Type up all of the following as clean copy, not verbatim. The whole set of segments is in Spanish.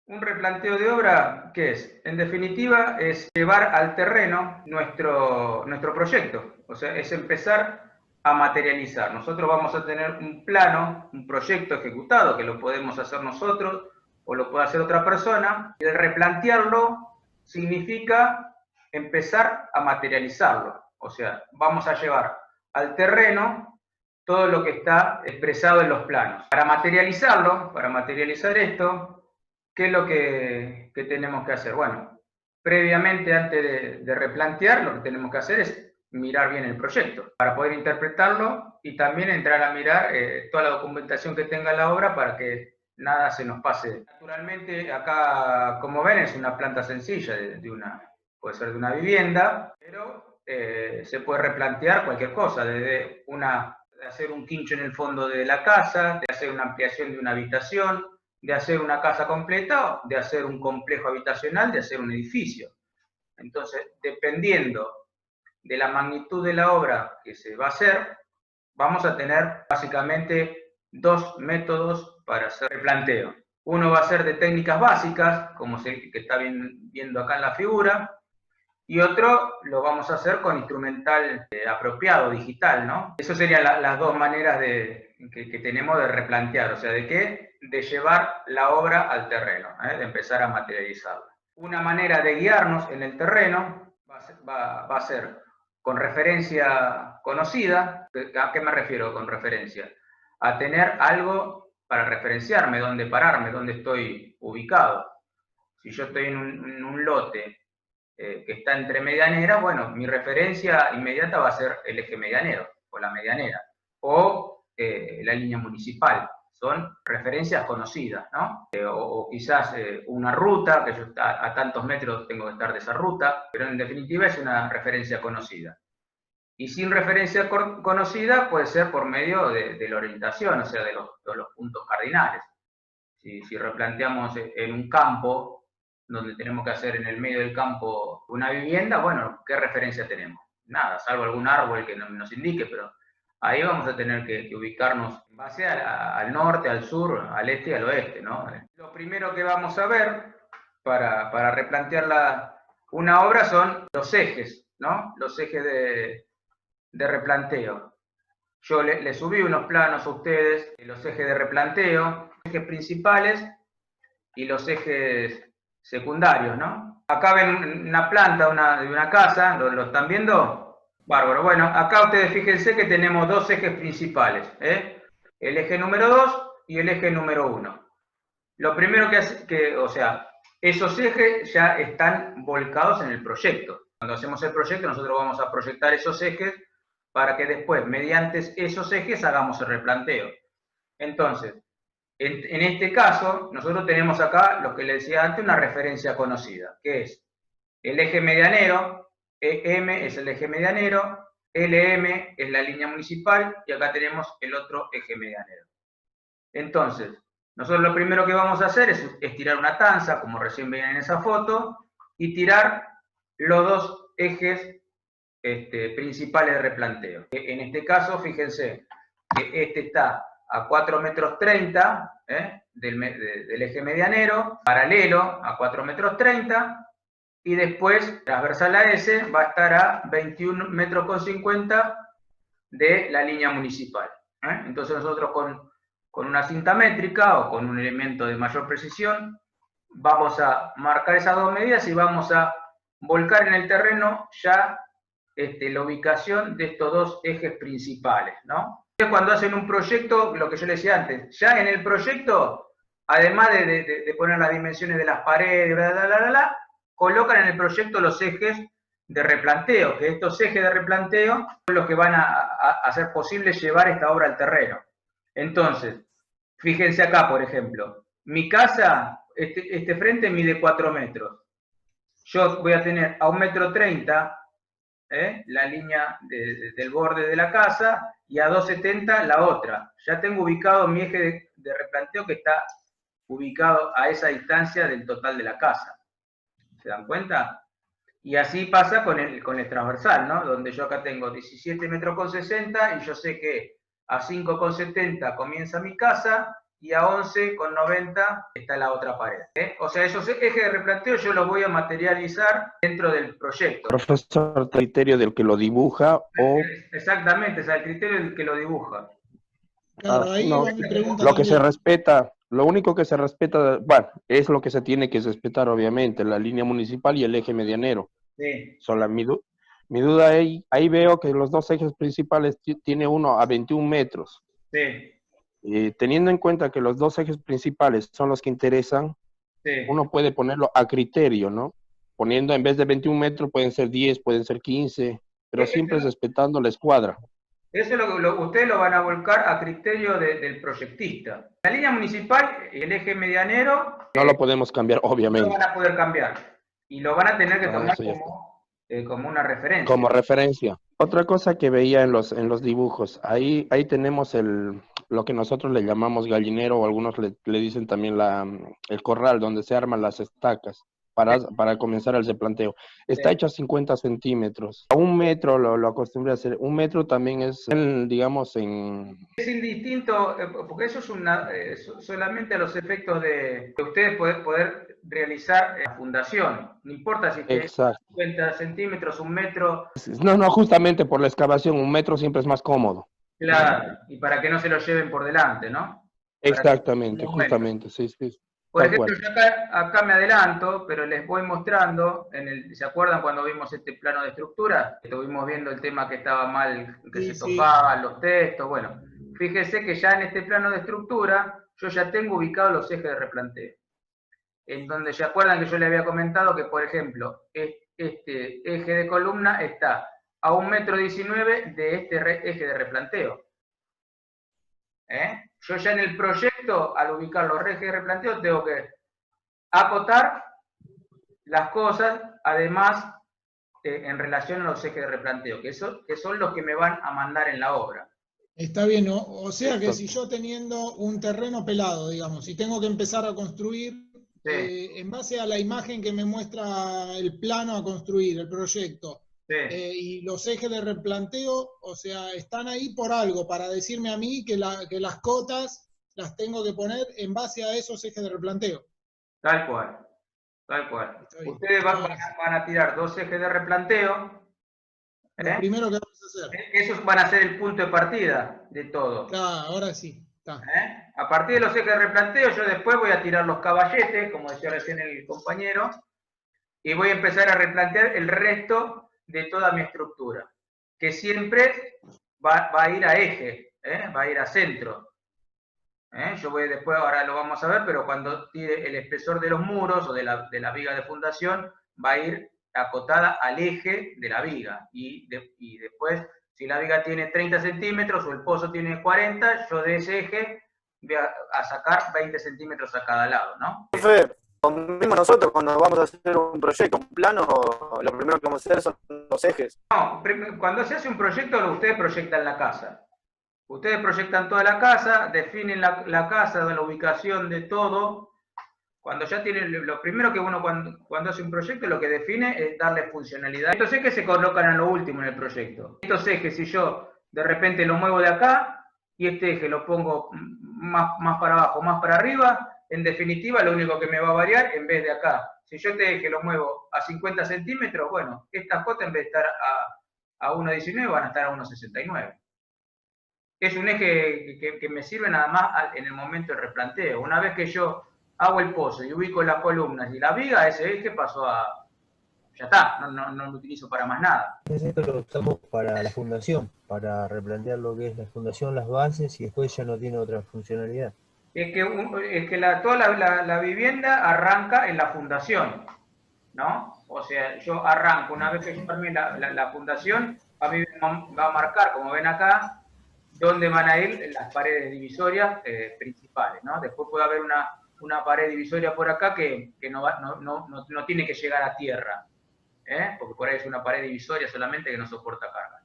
Un replanteo de obra, ¿qué es? En definitiva, es llevar al terreno nuestro proyecto. O sea, es empezar a materializar. Nosotros vamos a tener un plano, un proyecto ejecutado, que lo podemos hacer nosotros o lo puede hacer otra persona. Y el replantearlo significa empezar a materializarlo. O sea, vamos a llevar al terreno todo lo que está expresado en los planos. Para materializarlo, para materializar esto, ¿qué es lo que tenemos que hacer? Bueno, previamente, antes de replantear, lo que tenemos que hacer es mirar bien el proyecto para poder interpretarlo y también entrar a mirar toda la documentación que tenga la obra para que nada se nos pase. Naturalmente, acá, como ven, es una planta sencilla puede ser de una vivienda, pero se puede replantear cualquier cosa, desde de hacer un quincho en el fondo de la casa, de hacer una ampliación de una habitación, de hacer una casa completa, de hacer un complejo habitacional, de hacer un edificio. Entonces, dependiendo de la magnitud de la obra que se va a hacer, vamos a tener básicamente dos métodos para hacer replanteo. Uno va a ser de técnicas básicas, como que está viendo acá en la figura, y otro lo vamos a hacer con instrumental apropiado, digital, ¿no? Esas serían las dos maneras que tenemos de replantear, o sea, ¿de qué? De llevar la obra al terreno, de empezar a materializarla. Una manera de guiarnos en el terreno va a ser con referencia conocida. ¿A qué me refiero con referencia? A tener algo para referenciarme, dónde pararme, dónde estoy ubicado. Si yo estoy en un lote que está entre medianeras, bueno, mi referencia inmediata va a ser el eje medianero o la medianera o la línea municipal. Son referencias conocidas, ¿no? O quizás una ruta, que yo a tantos metros tengo que estar de esa ruta, pero en definitiva es una referencia conocida. Y sin referencia conocida puede ser por medio de la orientación, o sea, de los puntos cardinales. Si replanteamos en un campo, donde tenemos que hacer en el medio del campo una vivienda, bueno, ¿qué referencia tenemos? Nada, salvo algún árbol que nos indique, pero ahí vamos a tener que ubicarnos en base al norte, al sur, al este y al oeste, ¿no? Lo primero que vamos a ver para replantear una obra son los ejes, ¿no? Los ejes de replanteo. Yo le subí unos planos a ustedes, los ejes de replanteo, los ejes principales y los ejes secundarios, ¿no? Acá ven una planta de una casa, ¿lo están viendo? Bárbaro. Bueno, acá ustedes fíjense que tenemos dos ejes principales, ¿eh? El eje número 2 y el eje número 1. Lo primero o sea, esos ejes ya están volcados en el proyecto. Cuando hacemos el proyecto, nosotros vamos a proyectar esos ejes para que después, mediante esos ejes, hagamos el replanteo. Entonces, en este caso, nosotros tenemos acá, lo que les decía antes, una referencia conocida, que es el eje medianero, EM es el eje medianero, LM es la línea municipal, y acá tenemos el otro eje medianero. Entonces, nosotros lo primero que vamos a hacer es tirar una tanza, como recién veían en esa foto, y tirar los dos ejes principales de replanteo. En este caso, fíjense que este está a 4,30 metros del eje medianero, paralelo a 4,30 metros, y después, transversal a ese, va a estar a 21,50 metros de la línea municipal. Entonces nosotros con una cinta métrica o con un elemento de mayor precisión, vamos a marcar esas dos medidas y vamos a volcar en el terreno ya la ubicación de estos dos ejes principales, ¿no? Cuando hacen un proyecto, lo que yo les decía antes, ya en el proyecto, además de poner las dimensiones de las paredes, colocan en el proyecto los ejes de replanteo, que estos ejes de replanteo son los que van a hacer posible llevar esta obra al terreno. Entonces, fíjense acá, por ejemplo, mi casa, este frente mide 4 metros. Yo voy a tener a 1,30 m la línea del borde de la casa y a 2,70 la otra. Ya tengo ubicado mi eje de replanteo que está ubicado a esa distancia del total de la casa. ¿Se dan cuenta? Y así pasa con el transversal, ¿no? Donde yo acá tengo 17,60 metros y yo sé que a 5,70 comienza mi casa y a 11,90 está la otra pared. O sea, esos ejes de replanteo yo los voy a materializar dentro del proyecto. Profesor, criterio del que lo dibuja o... Exactamente, es el criterio del que lo dibuja. Claro, ahí no, va mi pregunta lo que se también. respeta, lo único que se respeta, bueno, es lo que se tiene que respetar, obviamente, la línea municipal y el eje medianero. Sí. Mi duda ahí veo que los dos ejes principales tiene uno a 21 metros. Sí. Teniendo en cuenta que los dos ejes principales son los que interesan, Sí. uno puede ponerlo a criterio, ¿no? Poniendo en vez de 21 metros pueden ser 10, pueden ser 15, pero siempre respetando la escuadra. Eso es lo que ustedes lo van a volcar a criterio del proyectista. La línea municipal, el eje medianero... No lo podemos cambiar, obviamente. No lo van a poder cambiar. Y lo van a tener que tomar como una referencia. Como referencia. Otra cosa que veía en los dibujos, ahí tenemos lo que nosotros le llamamos gallinero, o algunos le dicen también el corral, donde se arman las estacas para comenzar el replanteo. Está hecho a 50 centímetros. A 1 metro lo acostumbré a hacer. 1 metro también es, digamos, Es indistinto, porque eso es solamente a los efectos de ustedes poder realizar la fundación. No importa si es 50 centímetros, 1 metro. No, justamente por la excavación, 1 metro siempre es más cómodo. Claro, y para que no se lo lleven por delante, ¿no? Exactamente, justamente, sí. Por ejemplo, yo acá me adelanto, pero les voy mostrando, ¿se acuerdan cuando vimos este plano de estructura? Estuvimos viendo el tema que estaba mal, que se topaban los textos. Bueno, fíjese que ya en este plano de estructura, yo ya tengo ubicados los ejes de replanteo. En donde se acuerdan que yo le había comentado que, por ejemplo, este eje de columna está a 1,19 m de este eje de replanteo. Yo ya en el proyecto, al ubicar los ejes de replanteo, tengo que acotar las cosas, además, en relación a los ejes de replanteo, que son los que me van a mandar en la obra. Está bien, o sea que si yo teniendo un terreno pelado, digamos, y tengo que empezar a construir, en base a la imagen que me muestra el plano a construir, el proyecto, y los ejes de replanteo, o sea, están ahí por algo, para decirme a mí que las cotas las tengo que poner en base a esos ejes de replanteo. Tal cual, tal cual. Ustedes van a tirar 2 ejes de replanteo. Lo primero que vamos a hacer. Esos van a ser el punto de partida de todo. Claro, ahora sí. A partir de los ejes de replanteo, yo después voy a tirar los caballetes, como decía recién el compañero, y voy a empezar a replantear el resto de toda mi estructura, que siempre va a ir a eje, va a ir a centro. Yo voy después, ahora lo vamos a ver, pero cuando tire el espesor de los muros o de la viga de fundación, va a ir acotada al eje de la viga. Y después, si la viga tiene 30 centímetros o el pozo tiene 40, yo de ese eje voy a sacar 20 centímetros a cada lado, ¿no? Mismo nosotros cuando vamos a hacer un proyecto, un plano, lo primero que vamos a hacer son los ejes. No, cuando se hace un proyecto, ustedes proyectan la casa. Ustedes proyectan toda la casa, definen la casa, la ubicación de todo. Cuando ya tienen, lo primero que uno cuando hace un proyecto lo que define es darle funcionalidad. Estos ejes se colocan a lo último en el proyecto. Estos ejes, si yo de repente lo muevo de acá y este eje lo pongo más para abajo, más para arriba, en definitiva lo único que me va a variar en vez de acá. Si yo este eje lo muevo a 50 centímetros, bueno, estas cotas en vez de estar a 1,19 van a estar a 1,69. Es un eje que me sirve nada más en el momento del replanteo. Una vez que yo hago el pozo y ubico las columnas y la viga, ese eje pasó a... ya está, no lo utilizo para más nada. Esto lo usamos para la fundación, para replantear lo que es la fundación, las bases, y después ya no tiene otra funcionalidad. Es que toda la vivienda arranca en la fundación, ¿no? O sea, yo arranco, una vez que yo armé la fundación, a mí va a marcar, como ven acá, dónde van a ir las paredes divisorias principales, ¿no? Después puede haber una pared divisoria por acá que no tiene que llegar a tierra, porque por ahí es una pared divisoria solamente que no soporta carga.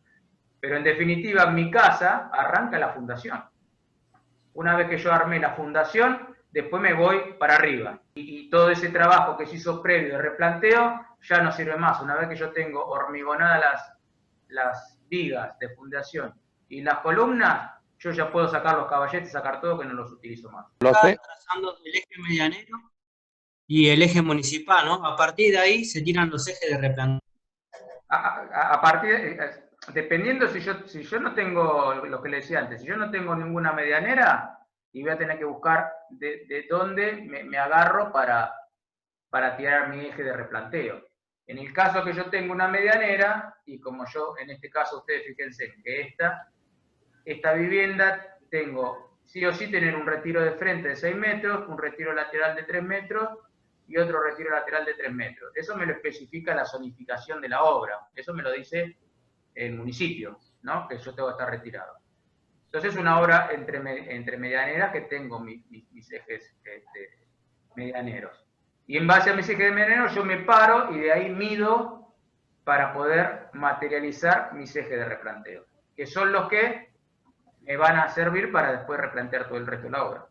Pero en definitiva, mi casa arranca la fundación. Una vez que yo armé la fundación, después me voy para arriba. Y todo ese trabajo que se hizo previo de replanteo ya no sirve más. Una vez que yo tengo hormigonadas las vigas de fundación y las columnas, yo ya puedo sacar los caballetes, sacar todo, que no los utilizo más. Lo sé. Trazando el eje medianero y el eje municipal, ¿no? A partir de ahí se tiran los ejes de replanteo. A partir dependiendo si yo no tengo, lo que le decía antes, si yo no tengo ninguna medianera, y voy a tener que buscar de dónde me agarro para tirar mi eje de replanteo. En el caso que yo tengo una medianera, y como yo, en este caso, ustedes fíjense que esta vivienda tengo, sí o sí, tener un retiro de frente de 6 metros, un retiro lateral de 3 metros, y otro retiro lateral de 3 metros. Eso me lo especifica la zonificación de la obra. Eso me lo dice el municipio, ¿no? Que yo tengo que estar retirado. Entonces es una obra entre medianeras que tengo mis ejes medianeros. Y en base a mis ejes medianeros yo me paro y de ahí mido para poder materializar mis ejes de replanteo, que son los que me van a servir para después replantear todo el resto de la obra.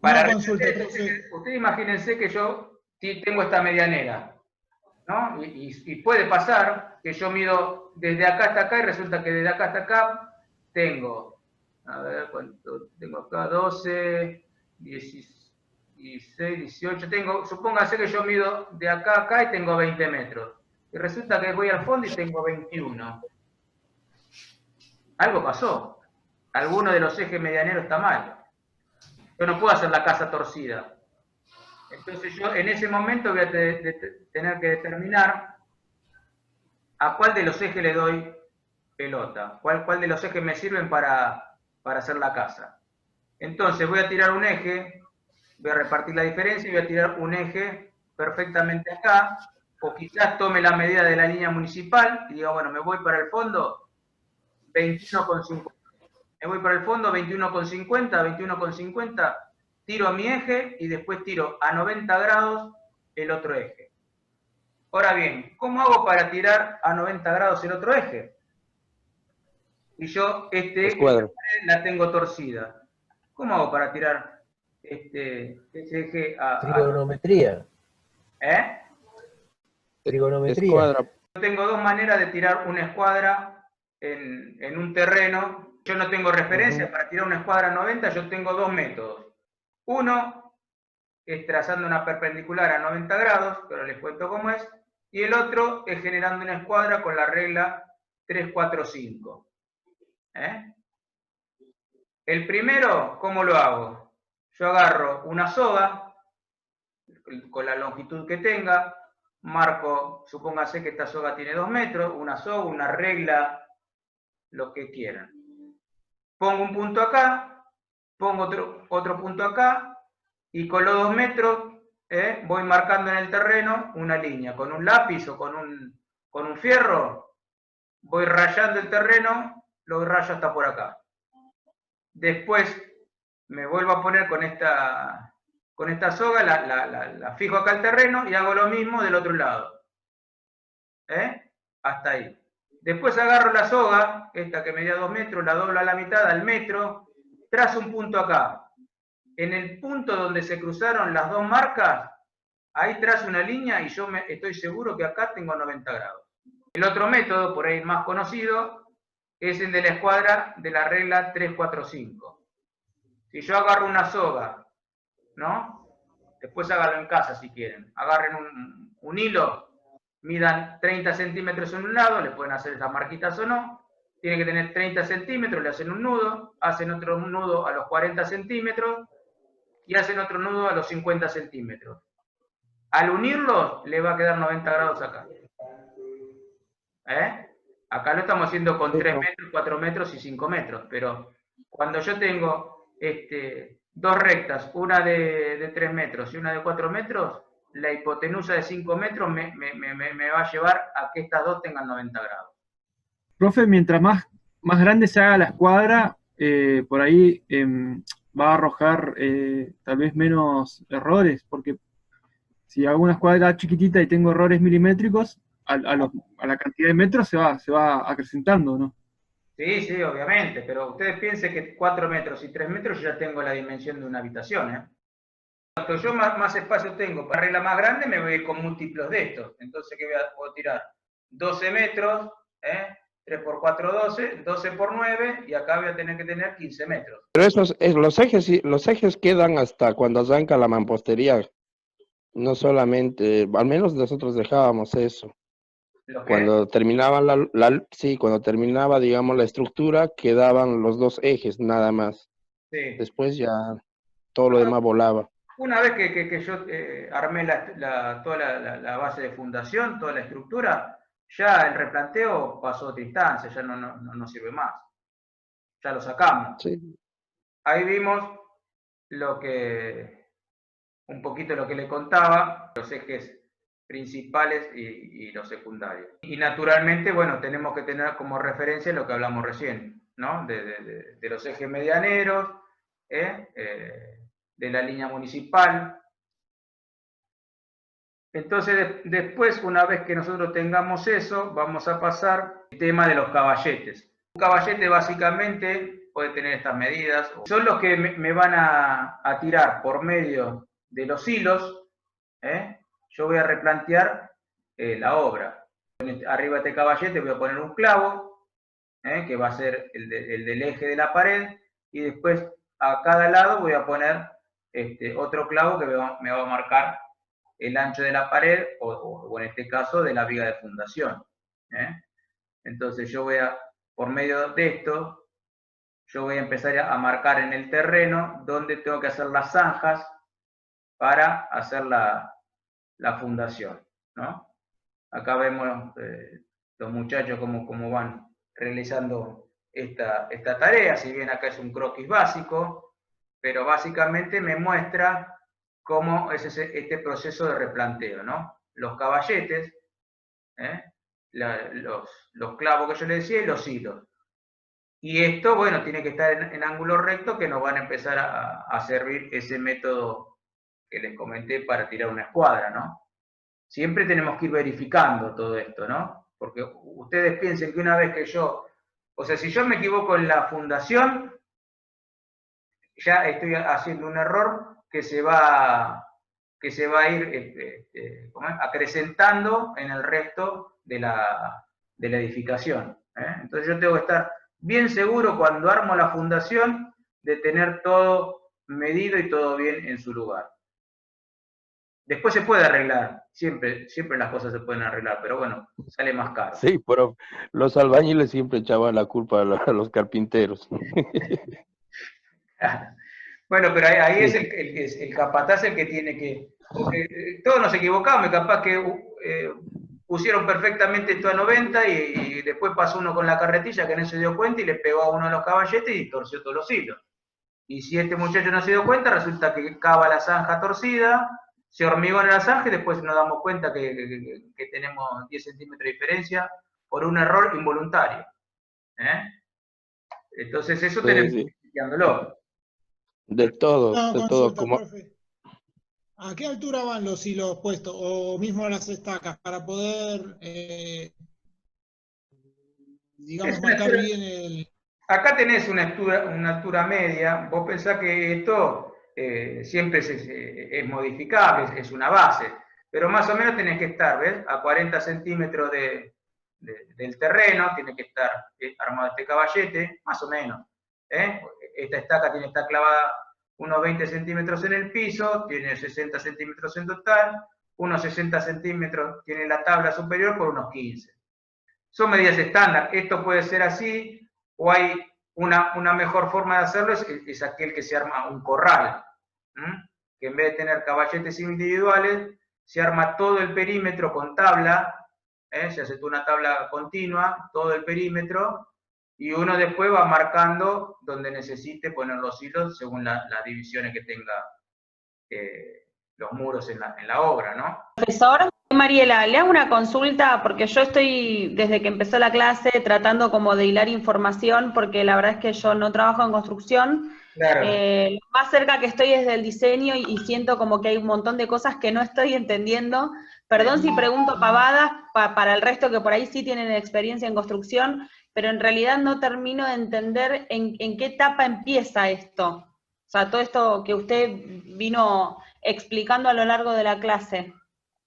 Para ustedes imagínense que yo tengo esta medianera, ¿no? Y puede pasar que yo mido desde acá hasta acá y resulta que desde acá hasta acá tengo, a ver cuánto tengo acá, 12, 16, 18, supóngase que yo mido de acá a acá y tengo 20 metros. Y resulta que voy al fondo y tengo 21. Algo pasó. Alguno de los ejes medianeros está mal. Yo no puedo hacer la casa torcida. Entonces yo en ese momento voy a tener que determinar a cuál de los ejes le doy pelota, cuál de los ejes me sirven para hacer la casa. Entonces voy a tirar un eje, voy a repartir la diferencia y voy a tirar un eje perfectamente acá, o quizás tome la medida de la línea municipal y diga, bueno, me voy para el fondo 21,50. Me voy para el fondo 21,50, 21,50, tiro mi eje y después tiro a 90 grados el otro eje. Ahora bien, ¿cómo hago para tirar a 90 grados el otro eje? Y yo esta la tengo torcida. ¿Cómo hago para tirar ese eje a... Trigonometría. Trigonometría. Yo tengo dos maneras de tirar una escuadra en un terreno. Yo no tengo referencia para tirar una escuadra a 90, yo tengo dos métodos. Uno es trazando una perpendicular a 90 grados, que ahora les cuento cómo es, y el otro es generando una escuadra con la regla 3-4-5. El primero, ¿cómo lo hago? Yo agarro una soga, con la longitud que tenga, marco, supóngase que esta soga tiene 2 metros, una soga, una regla, lo que quieran. Pongo un punto acá, pongo otro punto acá, y con los 2 metros voy marcando en el terreno una línea. Con un lápiz o con un fierro, voy rayando el terreno, lo rayo hasta por acá. Después me vuelvo a poner con esta soga, la fijo acá al terreno y hago lo mismo del otro lado. Hasta ahí. Después agarro la soga, esta que medía 2 metros, la doblo a la mitad al metro, trazo un punto acá. En el punto donde se cruzaron las dos marcas, ahí trazo una línea y yo estoy seguro que acá tengo 90 grados. El otro método, por ahí más conocido, es el de la escuadra de la regla 3-4-5. Si yo agarro una soga, ¿no? Después háganlo en casa si quieren. Agarren un hilo, midan 30 centímetros en un lado, le pueden hacer estas marquitas o no, tiene que tener 30 centímetros, le hacen un nudo, hacen otro nudo a los 40 centímetros y hacen otro nudo a los 50 centímetros. Al unirlos, le va a quedar 90 grados acá. Acá lo estamos haciendo con 3 metros, 4 metros y 5 metros, pero cuando yo tengo dos rectas, una de 3 metros y una de 4 metros, la hipotenusa de 5 metros me va a llevar a que estas dos tengan 90 grados. Profe, mientras más grande se haga la escuadra, por ahí va a arrojar tal vez menos errores, porque si hago una escuadra chiquitita y tengo errores milimétricos, a la cantidad de metros se va acrecentando, ¿no? Sí, obviamente, pero ustedes piensen que 4 metros y 3 metros yo ya tengo la dimensión de una habitación, Cuanto yo más espacio tengo para regla más grande, me voy a ir con múltiplos de estos. Entonces, ¿qué puedo tirar? 12 metros, 3 por 4, 12, 12 por 9, y acá voy a tener que tener 15 metros. Pero los ejes quedan hasta cuando arranca la mampostería. No solamente, al menos nosotros dejábamos eso. ¿Lo que? Cuando terminaba sí, cuando terminaba, digamos, la estructura, quedaban los 2 ejes nada más. Sí. Después ya todo lo demás volaba. Una vez que yo armé toda la base de fundación, toda la estructura, ya el replanteo pasó a otra instancia, ya no sirve más. Ya lo sacamos. Sí. Ahí vimos un poquito lo que le contaba, los ejes principales y los secundarios. Y naturalmente, bueno, tenemos que tener como referencia lo que hablamos recién, ¿no? De los ejes medianeros, de la línea municipal. Entonces, después, una vez que nosotros tengamos eso, vamos a pasar al tema de los caballetes. Un caballete básicamente puede tener estas medidas. Son los que me van a tirar por medio de los hilos. Yo voy a replantear la obra. Arriba de este caballete voy a poner un clavo, que va a ser el del eje de la pared, y después a cada lado voy a poner otro clavo que me va a marcar el ancho de la pared, o en este caso de la viga de fundación. Entonces yo por medio de esto, yo voy a empezar a marcar en el terreno donde tengo que hacer las zanjas para hacer la fundación, ¿no? Acá vemos los muchachos cómo van realizando esta tarea, si bien acá es un croquis básico, pero básicamente me muestra cómo es este proceso de replanteo, ¿no? Los caballetes, los clavos que yo le decía y los hilos. Y esto, bueno, tiene que estar en ángulo recto, que nos van a empezar a servir ese método que les comenté para tirar una escuadra, ¿no? Siempre tenemos que ir verificando todo esto, ¿no? Porque ustedes piensen que una vez que si yo me equivoco en la fundación, ya estoy haciendo un error que se va a ir acrecentando en el resto de la edificación. Entonces yo tengo que estar bien seguro cuando armo la fundación de tener todo medido y todo bien en su lugar. Después se puede arreglar, siempre las cosas se pueden arreglar, pero bueno, sale más caro. Sí, pero los albañiles siempre echaban la culpa a los carpinteros. Bueno, pero ahí es el capataz el que tiene que... Porque todos nos equivocamos, capaz que pusieron perfectamente esto a 90 y después pasó uno con la carretilla que no se dio cuenta y le pegó a uno de los caballetes y torció todos los hilos. Y si este muchacho no se dio cuenta, resulta que cava la zanja torcida, se hormigona la zanja y después nos damos cuenta que tenemos 10 centímetros de diferencia por un error involuntario. Entonces eso tenemos que ir estudiándolo. De todo, No, de consulta, todo. Como... profe. ¿A qué altura van los hilos puestos? O mismo las estacas, para poder, digamos, marcar bien el... Acá tenés una altura media. Vos pensás que esto siempre es modificable, es una base. Pero más o menos tenés que estar, ¿ves? A 40 centímetros del terreno, tiene que estar armado este caballete, más o menos. Esta estaca tiene que estar clavada unos 20 centímetros en el piso, tiene 60 centímetros en total, unos 60 centímetros tiene la tabla superior por unos 15. Son medidas estándar. Esto puede ser así, o hay una mejor forma de hacerlo, es aquel que se arma un corral, que en vez de tener caballetes individuales, se arma todo el perímetro con tabla, se hace una tabla continua, todo el perímetro, y uno después va marcando donde necesite poner los hilos según las divisiones que tenga los muros en la obra, ¿no? Profesor, Mariela, le hago una consulta porque yo estoy, desde que empezó la clase, tratando como de hilar información, porque la verdad es que yo no trabajo en construcción. Claro. Lo más cerca que estoy es del diseño y siento como que hay un montón de cosas que no estoy entendiendo. Perdón si pregunto pavadas para el resto que por ahí sí tienen experiencia en construcción, pero en realidad no termino de entender en qué etapa empieza esto. O sea, todo esto que usted vino explicando a lo largo de la clase.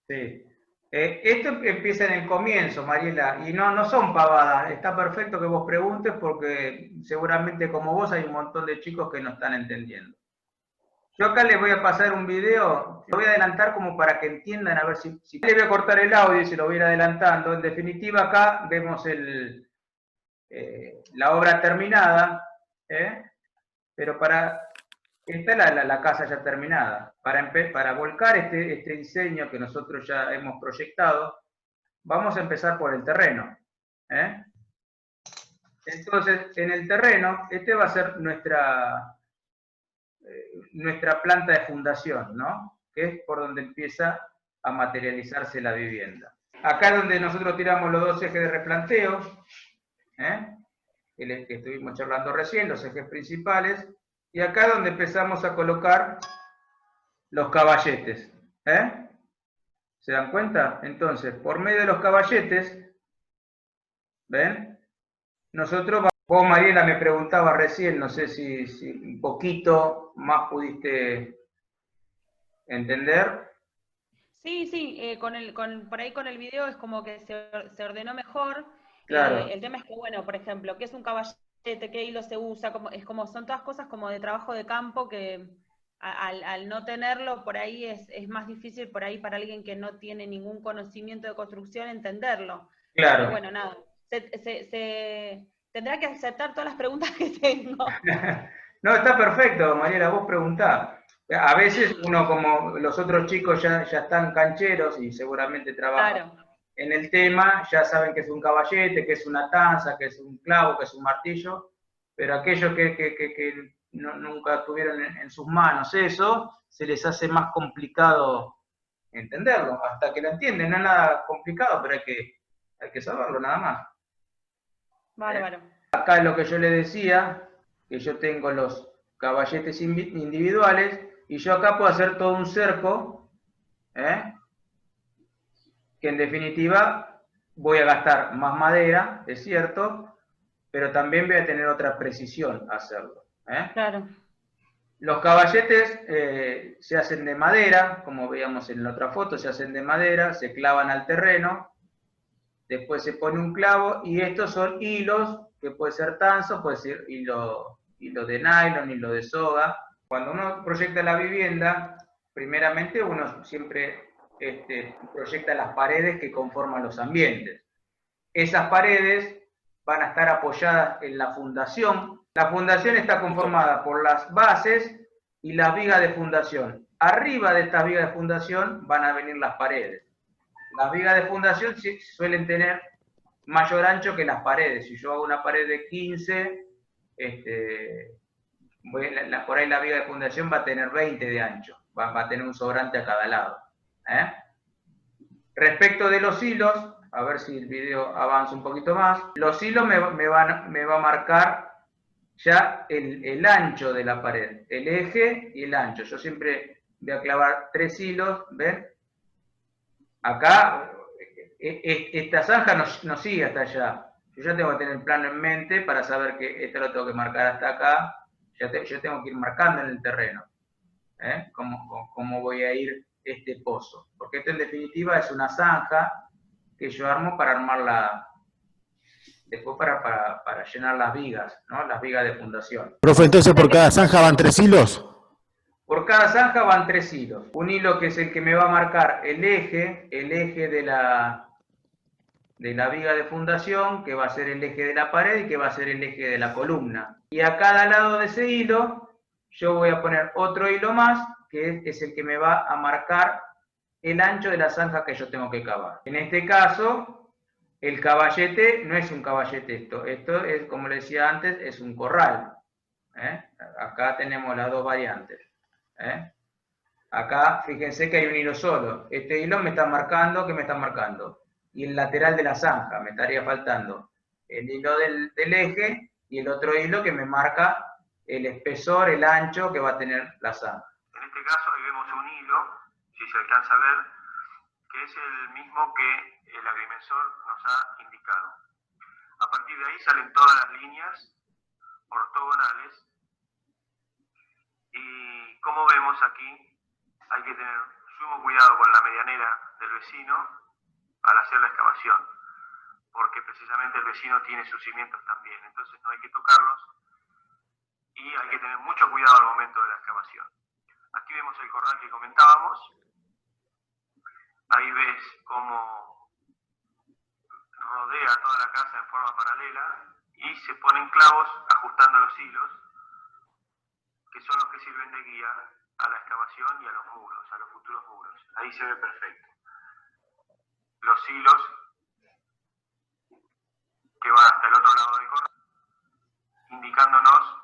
Sí. Esto empieza en el comienzo, Mariela, y no son pavadas. Está perfecto que vos preguntes porque seguramente como vos hay un montón de chicos que no están entendiendo. Yo acá les voy a pasar un video, lo voy a adelantar como para que entiendan, a ver si le voy a cortar el audio y se lo voy a ir adelantando. En definitiva, acá vemos la obra terminada, pero esta es la casa ya terminada. Para volcar este diseño que nosotros ya hemos proyectado, vamos a empezar por el terreno. Entonces, en el terreno, este va a ser nuestra planta de fundación, ¿no? Que es por donde empieza a materializarse la vivienda. Acá es donde nosotros tiramos los dos ejes de replanteo, que estuvimos charlando recién, los ejes principales, y acá es donde empezamos a colocar los caballetes. ¿Se dan cuenta? Entonces, por medio de los caballetes, ¿ven? Nosotros, vos Mariela me preguntaba recién, no sé si un poquito más pudiste entender. Sí, por ahí con el video es como que se ordenó mejor. Claro. El tema es que, bueno, por ejemplo, ¿qué es un caballete? ¿Qué hilo se usa? Son todas cosas como de trabajo de campo que al no tenerlo, por ahí es más difícil por ahí para alguien que no tiene ningún conocimiento de construcción entenderlo. Claro. Pero bueno, nada, tendrá que aceptar todas las preguntas que tengo. No, está perfecto, Mariela, vos preguntá. A veces uno, como los otros chicos ya están cancheros y seguramente trabajan en el tema, ya saben que es un caballete, que es una tanza, que es un clavo, que es un martillo, pero aquellos que nunca tuvieron en sus manos eso, se les hace más complicado entenderlo, hasta que lo entienden. No es nada complicado, pero hay que saberlo nada más. Bárbaro. Acá es lo que yo le decía, que yo tengo los caballetes individuales, y yo acá puedo hacer todo un cerco, que en definitiva voy a gastar más madera, es cierto, pero también voy a tener otra precisión hacerlo. Claro. Los caballetes se hacen de madera, como veíamos en la otra foto, se hacen de madera, se clavan al terreno, después se pone un clavo, y estos son hilos, que puede ser tanzo, puede ser hilo de nylon, hilo de soga. Cuando uno proyecta la vivienda, primeramente uno siempre proyecta las paredes que conforman los ambientes. Esas paredes van a estar apoyadas en la fundación. La fundación está conformada por las bases y las vigas de fundación. Arriba de estas vigas de fundación van a venir las paredes. Las vigas de fundación suelen tener mayor ancho que las paredes. Si yo hago una pared de 15, por ahí la viga de fundación va a tener 20 de ancho. Va a tener un sobrante a cada lado. Respecto de los hilos, a ver si el video avanza un poquito más. Los hilos me va a marcar ya el ancho de la pared, el eje y el ancho. Yo siempre voy a clavar 3 hilos, ¿ven? Acá, esta zanja no sigue hasta allá. Yo ya tengo que tener el plano en mente para saber que esto lo tengo que marcar hasta acá. Yo tengo que ir marcando en el terreno cómo voy a ir este pozo. Porque esto en definitiva es una zanja que yo armo para armarla, después para llenar las vigas, ¿no? Las vigas de fundación. Profe, entonces por cada zanja van 3 hilos. Por cada zanja van 3 hilos. Un hilo que es el que me va a marcar el eje de la viga de fundación, que va a ser el eje de la pared y que va a ser el eje de la columna. Y a cada lado de ese hilo, yo voy a poner otro hilo más, que es el que me va a marcar el ancho de la zanja que yo tengo que cavar. En este caso, el caballete no es un caballete esto es, como le decía antes, es un corral. Acá tenemos las dos variantes. Acá, fíjense que hay un hilo solo. Este hilo me está marcando, ¿qué me está marcando? Y el lateral de la zanja, me estaría faltando el hilo del eje y el otro hilo que me marca el espesor, el ancho que va a tener la zanja. En este caso ahí vemos un hilo, si se alcanza a ver, que es el mismo que el agrimensor nos ha indicado. A partir de ahí salen todas las líneas ortogonales y como vemos aquí hay que tener sumo cuidado con la medianera del vecino al hacer la excavación, porque precisamente el vecino tiene sus cimientos también, entonces no hay que tocarlos y hay que tener mucho cuidado al momento de la excavación. Aquí vemos el corral que comentábamos, ahí ves cómo rodea toda la casa en forma paralela y se ponen clavos ajustando los hilos, que son los que sirven de guía a la excavación y a los muros, a los futuros muros. Ahí se ve perfecto. Los hilos que van hasta el otro lado del corral, indicándonos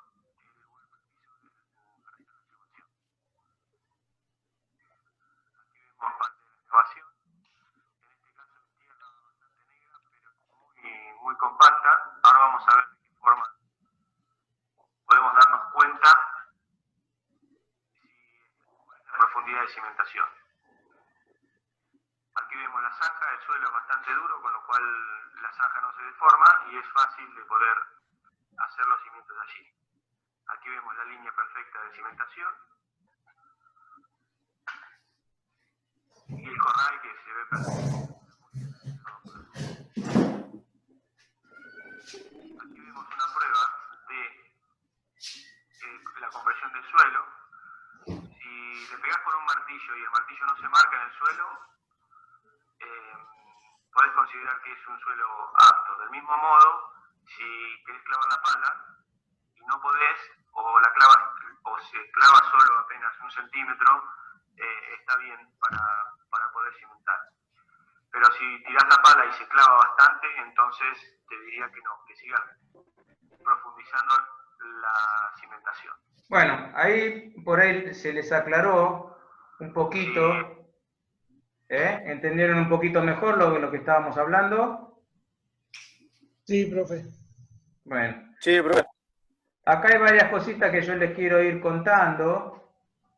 parte de la excavación. En este caso es tierra bastante negra, pero muy compacta. Ahora vamos a ver de qué forma podemos darnos cuenta cuál es la profundidad de cimentación. Aquí vemos la zanja, el suelo es bastante duro, con lo cual la zanja no se deforma y es fácil de poder hacer los cimientos allí. Aquí vemos la línea perfecta de cimentación. Y el corral que se ve perfecto. Aquí vemos una prueba de la compresión del suelo. Si le pegas con un martillo y el martillo no se marca en el suelo, podés considerar que es un suelo apto. Del mismo modo, si querés clavar la pala y no podés, o se clava solo apenas 1 centímetro, está bien para poder cimentar. Pero si tirás la pala y se clava bastante, entonces te diría que no, que sigas profundizando la cimentación. Bueno, ahí por ahí se les aclaró un poquito, ¿entendieron un poquito mejor lo que estábamos hablando? Sí, profe. Bueno. Sí, profe. Acá hay varias cositas que yo les quiero ir contando,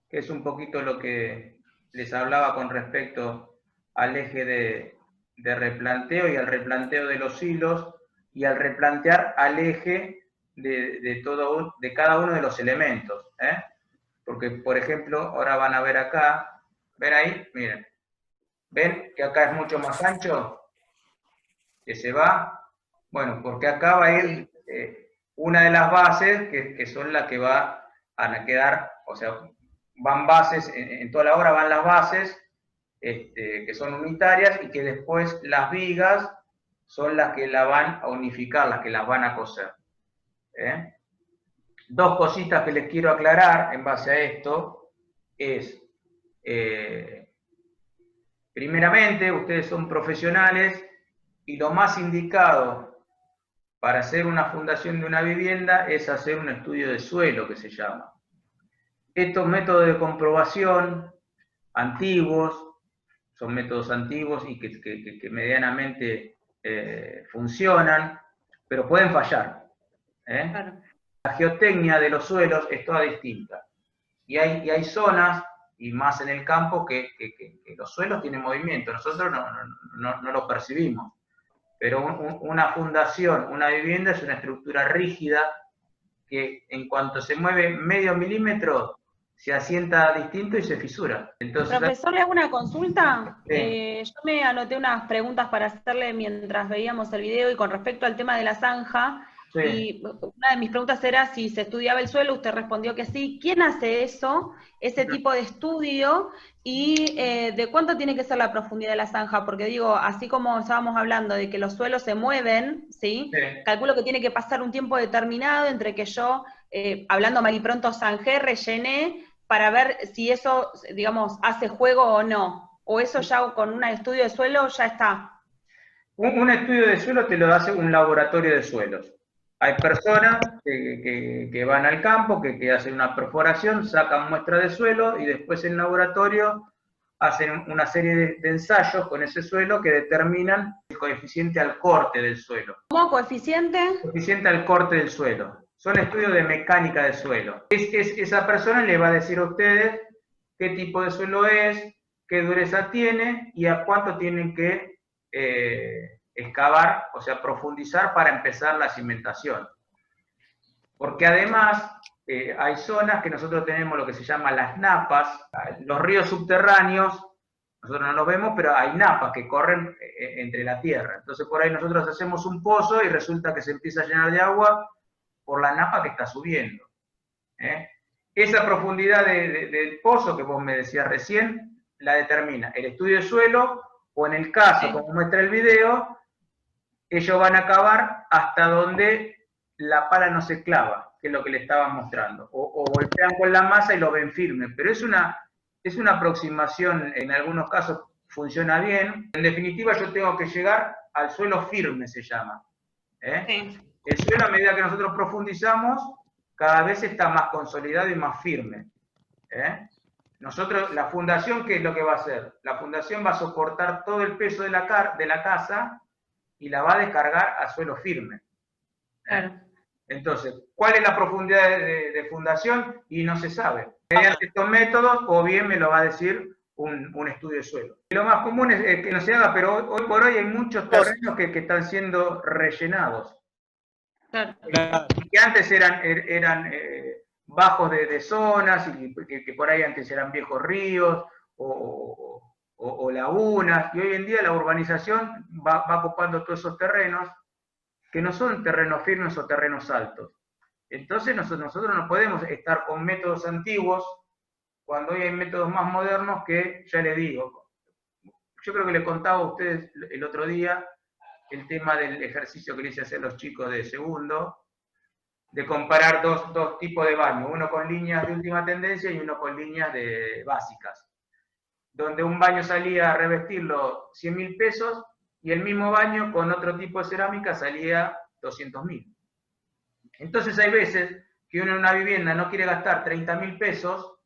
que es un poquito lo que les hablaba con respecto al eje de replanteo y al replanteo de los hilos y al replantear al eje de cada uno de los elementos. Porque, por ejemplo, ahora van a ver acá, ¿ven ahí? Miren, ¿ven que acá es mucho más ancho? Que se va. Bueno, porque acá va a ir una de las bases que son las que van a quedar, o sea, van bases, en toda la obra van las bases que son unitarias y que después las vigas son las que la van a unificar, las que las van a coser. Dos cositas que les quiero aclarar en base a esto es, primeramente, ustedes son profesionales y lo más indicado para hacer una fundación de una vivienda es hacer un estudio de suelo, que se llama. Estos métodos de comprobación antiguos, son métodos antiguos y que medianamente funcionan, pero pueden fallar. Claro. La geotecnia de los suelos es toda distinta. Y hay zonas, y más en el campo, que los suelos tienen movimiento. Nosotros no lo percibimos. Pero una fundación, una vivienda es una estructura rígida que en cuanto se mueve medio milímetro se asienta distinto y se fisura. Entonces, profesor, ¿le hago una consulta? Sí. Yo me anoté unas preguntas para hacerle mientras veíamos el video y con respecto al tema de la zanja. Sí. Y una de mis preguntas era si se estudiaba el suelo, usted respondió que sí. ¿Quién hace eso, ese tipo de estudio? ¿Y de cuánto tiene que ser la profundidad de la zanja? Porque digo, así como estábamos hablando de que los suelos se mueven, ¿sí? Calculo que tiene que pasar un tiempo determinado entre que yo, hablando mal y pronto, zanjé, rellené, para ver si eso, digamos, hace juego o no. O eso ya con un estudio de suelo ya está. Un estudio de suelo te lo hace un laboratorio de suelos. Hay personas que van al campo, que hacen una perforación, sacan muestra de suelo y después en el laboratorio hacen una serie de ensayos con ese suelo que determinan el coeficiente al corte del suelo. ¿Cómo coeficiente? Coeficiente al corte del suelo. Son estudios de mecánica de suelo. Esa persona le va a decir a ustedes qué tipo de suelo es, qué dureza tiene y a cuánto tienen que excavar, o sea, profundizar para empezar la cimentación. Porque además hay zonas que nosotros tenemos lo que se llama las napas, los ríos subterráneos, nosotros no los vemos, pero hay napas que corren entre la tierra. Entonces por ahí nosotros hacemos un pozo y resulta que se empieza a llenar de agua por la napa que está subiendo. Esa profundidad del pozo que vos me decías recién, la determina el estudio de suelo, o en el caso, como muestra el video, ellos van a cavar hasta donde la pala no se clava, que es lo que le estaban mostrando, o golpean con la masa y lo ven firme, pero es una aproximación, en algunos casos funciona bien. En definitiva, yo tengo que llegar al suelo firme, se llama. El suelo, a medida que nosotros profundizamos, cada vez está más consolidado y más firme. Nosotros, la fundación, ¿qué es lo que va a hacer? La fundación va a soportar todo el peso de la casa y la va a descargar a suelo firme. Claro. Entonces, ¿cuál es la profundidad de fundación? Y no se sabe. Mediante estos métodos, o bien me lo va a decir un estudio de suelo. Lo más común es que no se haga, pero hoy por hoy hay muchos terrenos que están siendo rellenados. Claro. Que antes eran bajos de zonas, y que por ahí antes eran viejos ríos o lagunas, y hoy en día la urbanización va ocupando todos esos terrenos, que no son terrenos firmes o terrenos altos. Entonces nosotros no podemos estar con métodos antiguos cuando hoy hay métodos más modernos que, ya les digo, yo creo que les contaba a ustedes el otro día el tema del ejercicio que les hice hacer los chicos de segundo, de comparar dos tipos de baño, uno con líneas de última tendencia y uno con líneas básicas, donde un baño salía a revestirlo 100.000 pesos y el mismo baño con otro tipo de cerámica salía 200.000. Entonces hay veces que uno en una vivienda no quiere gastar 30.000 pesos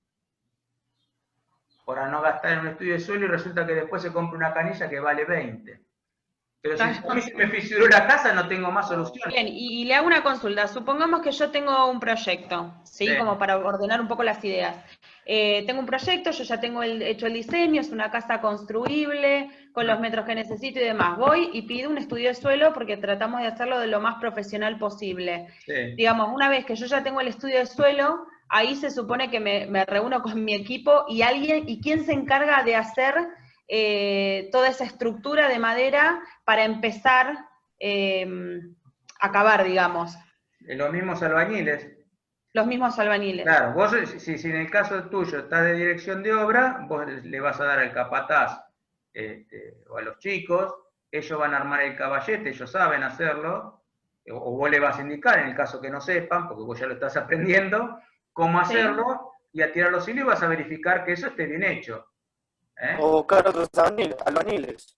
para no gastar en un estudio de suelo y resulta que después se compra una canilla que vale 20. Pero si a mí se me fisuró la casa, no tengo más solución. Bien, y le hago una consulta. Supongamos que yo tengo un proyecto, ¿sí? Como para ordenar un poco las ideas. Tengo un proyecto, yo ya tengo hecho el diseño, es una casa construible, con los metros que necesito y demás. Voy y pido un estudio de suelo porque tratamos de hacerlo de lo más profesional posible. Sí. Digamos, una vez que yo ya tengo el estudio de suelo, ahí se supone que me reúno con mi equipo y quién se encarga de hacer toda esa estructura de madera para empezar a cavar, digamos. Los mismos albañiles. Los mismos albañiles. Claro, vos si en el caso tuyo estás de dirección de obra, vos le vas a dar al capataz o a los chicos, ellos van a armar el caballete, ellos saben hacerlo, o vos le vas a indicar, en el caso que no sepan, porque vos ya lo estás aprendiendo, cómo hacerlo, y a tirar los hilos y vas a verificar que eso esté bien hecho. O buscar otros albañiles.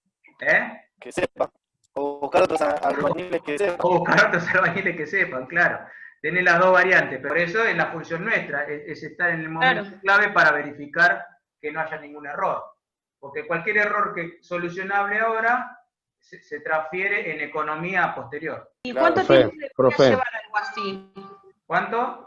Que sepan. O buscar otros albañiles que sepan. O buscar otros albañiles que sepan, claro. Tenés las dos variantes, pero eso es la función nuestra, es estar en el momento clave para verificar que no haya ningún error. Porque cualquier error que solucionable ahora se transfiere en economía posterior. ¿Y cuánto tiempo debería llevar algo así? ¿Cuánto?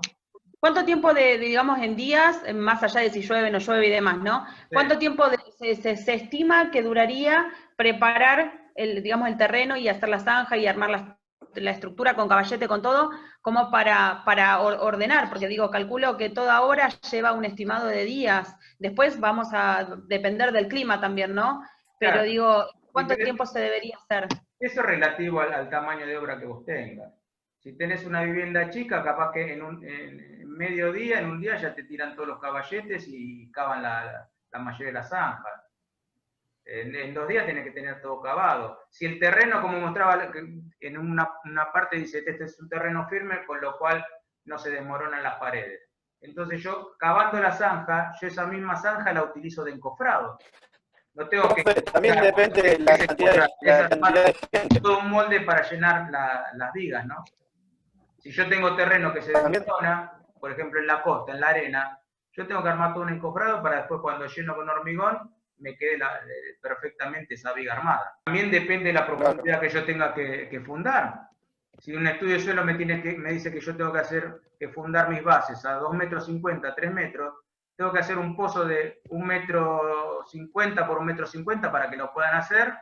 ¿Cuánto tiempo digamos, en días, más allá de si llueve, no llueve y demás, ¿no? Sí. ¿Cuánto tiempo se estima que duraría preparar el terreno y hacer la zanja y armar la estructura con caballete, con todo, como para ordenar? Porque digo, calculo que toda obra lleva un estimado de días. Después vamos a depender del clima también, ¿no? Pero claro, digo, ¿cuánto tiempo se debería hacer? Eso es relativo al tamaño de obra que vos tengas. Si tenés una vivienda chica, capaz que en medio día, en un día ya te tiran todos los caballetes y cavan la mayoría de las zanjas. En 2 días tenés que tener todo cavado. Si el terreno, como mostraba en una parte, dice, este es un terreno firme, con lo cual no se desmoronan las paredes. Entonces yo, cavando la zanja, yo esa misma zanja la utilizo de encofrado. No tengo que... También depende de la cantidad de gente. Todo un molde para llenar las vigas, ¿no? Si yo tengo terreno que se desmorona, por ejemplo en la costa, en la arena, yo tengo que armar todo un encofrado para después cuando lleno con hormigón me quede perfectamente esa viga armada. También depende de la profundidad que yo tenga que fundar. Si un estudio de suelo me dice que yo tengo que fundar mis bases a 2,50 metros, 3 metros, tengo que hacer un pozo de 1,50 metros por 1,50 metros para que lo puedan hacer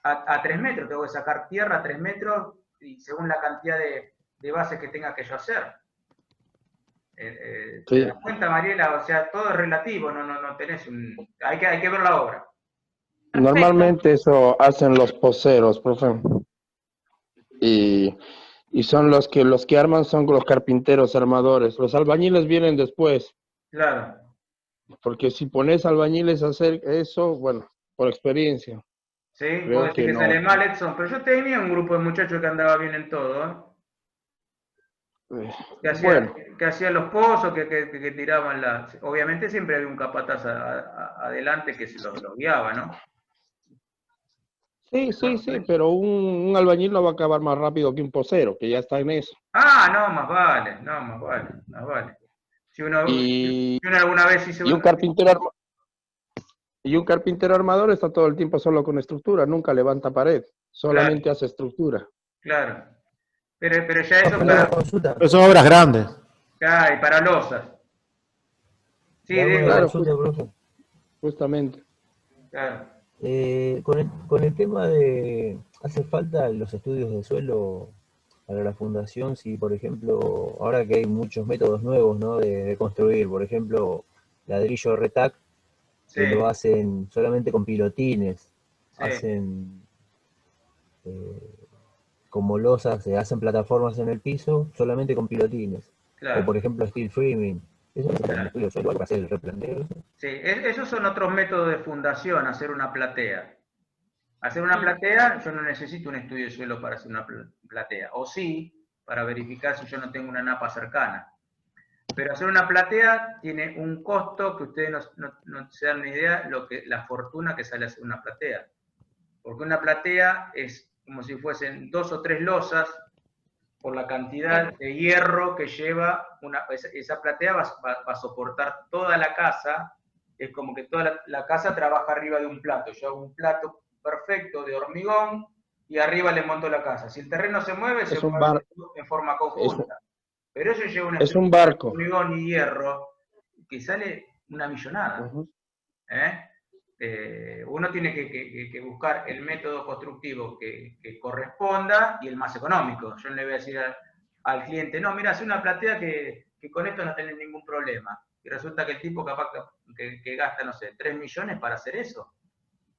a 3 metros. Tengo que sacar tierra a 3 metros y según la cantidad de bases que tenga que yo hacer. ¿Te das cuenta, Mariela? O sea, todo es relativo, no tenés hay que ver la obra. Normalmente eso hacen los poseros, profe. Y son los que arman son los carpinteros armadores. Los albañiles vienen después. Claro. Porque si pones albañiles a hacer eso, bueno, por experiencia. Sí, vos decís que no sale mal, Edson, pero yo tenía un grupo de muchachos que andaba bien en todo, que hacían los pozos, que tiraban las... Obviamente siempre había un capataz adelante que se los guiaba, ¿no? Sí, pero un albañil lo va a acabar más rápido que un posero, que ya está en eso. Ah, no, más vale. Si uno alguna vez hizo... Y un carpintero armador está todo el tiempo solo con estructura, nunca levanta pared, solamente hace estructura. Claro. Pero ya eso para... Pero son obras grandes. Claro, y para losas. Sí, claro, justamente. Claro. Con el tema de... ¿Hace falta los estudios de suelo para la fundación? Si, por ejemplo, ahora que hay muchos métodos nuevos, ¿no? de construir, por ejemplo, ladrillo retac, que lo hacen solamente con pilotines, hacen como losas, se hacen plataformas en el piso solamente con pilotines. Claro. O por ejemplo steel framing. ¿Eso es un estudio de suelo para hacer el replanteo? Sí, esos son otros métodos de fundación, hacer una platea. Hacer una platea, yo no necesito un estudio de suelo para hacer una platea. O sí, para verificar si yo no tengo una napa cercana. Pero hacer una platea tiene un costo que ustedes no se dan ni idea la fortuna que sale hacer una platea. Porque una platea es como si fuesen 2 o 3 losas por la cantidad de hierro que lleva esa platea va a soportar toda la casa. Es como que toda la casa trabaja arriba de un plato. Yo hago un plato perfecto de hormigón y arriba le monto la casa. Si el terreno se mueve, se mueve en forma conjunta. Pero eso lleva una estructura de hormigón y hierro que sale una millonada. Uno tiene que buscar el método constructivo que corresponda y el más económico. Yo no le voy a decir al cliente, no, mira, hace una platea que con esto no tenés ningún problema. Y resulta que el tipo capaz que gasta, no sé, 3 millones para hacer eso.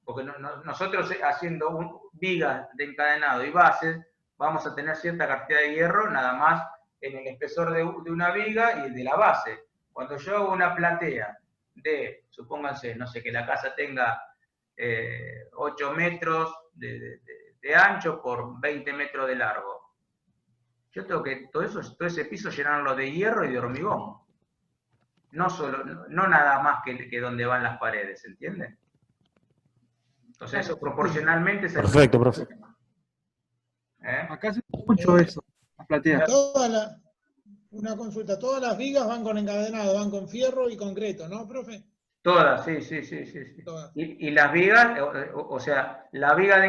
Porque nosotros haciendo vigas de encadenado y bases, vamos a tener cierta cantidad de hierro nada más en el espesor de una viga y de la base. Cuando yo hago una platea supónganse, no sé, que la casa tenga 8 metros de ancho por 20 metros de largo. Yo tengo que todo ese piso llenarlo de hierro y de hormigón. No nada más que donde van las paredes, ¿entiende? Entonces eso proporcionalmente... Perfecto, profe. Acá se hace mucho eso, las plateas. Una consulta, todas las vigas van con encadenado, van con fierro y concreto, ¿no, profe? Todas, sí. Todas. Y las vigas, o sea, la viga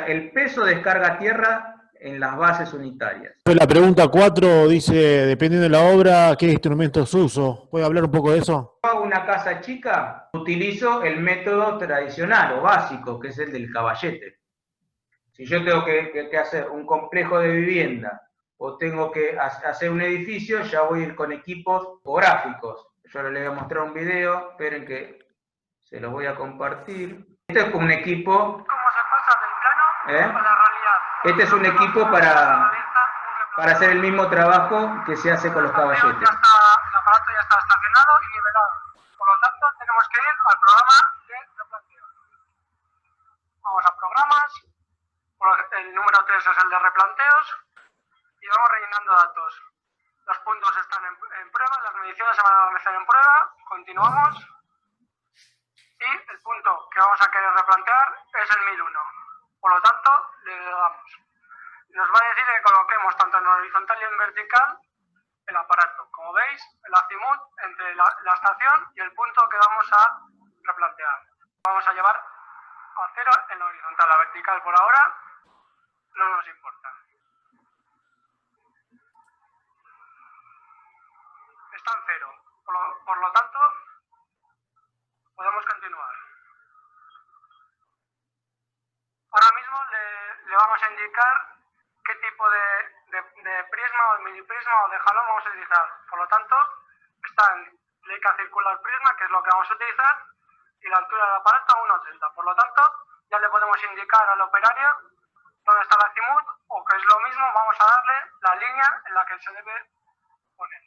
el peso descarga tierra en las bases unitarias. La pregunta 4 dice, dependiendo de la obra, ¿qué instrumentos uso? ¿Puede hablar un poco de eso? Yo hago una casa chica, utilizo el método tradicional o básico, que es el del caballete. Si yo tengo que hacer un complejo de vivienda o tengo que hacer un edificio, ya voy a ir con equipos gráficos. Yo ahora les voy a mostrar un video, esperen que se los voy a compartir. Este es como un equipo... ¿Cómo se pasa del plano a la realidad? Este es un equipo para hacer el mismo trabajo que se hace con los caballetes. El aparato ya está estacionado y nivelado. Por lo tanto, tenemos que ir al programa de replanteo. Vamos a programas. El número 3 es el de replanteos. Y vamos rellenando datos. Los puntos están en prueba, las mediciones se van a realizar en prueba, continuamos. Y el punto que vamos a querer replantear es el 1001. Por lo tanto, le damos. Nos va a decir que coloquemos tanto en horizontal y en vertical el aparato. Como veis, el azimut entre la estación y el punto que vamos a replantear. Vamos a llevar a 0 en la horizontal. La vertical por ahora no nos importa. Está en 0. Por lo tanto, podemos continuar. Ahora mismo le vamos a indicar qué tipo de prisma o de mini prisma o de jalón vamos a utilizar. Por lo tanto, está en leica circular prisma, que es lo que vamos a utilizar, y la altura del aparato a 1,80. Por lo tanto, ya le podemos indicar al operario dónde está el azimut, o que es lo mismo, vamos a darle la línea en la que se debe poner.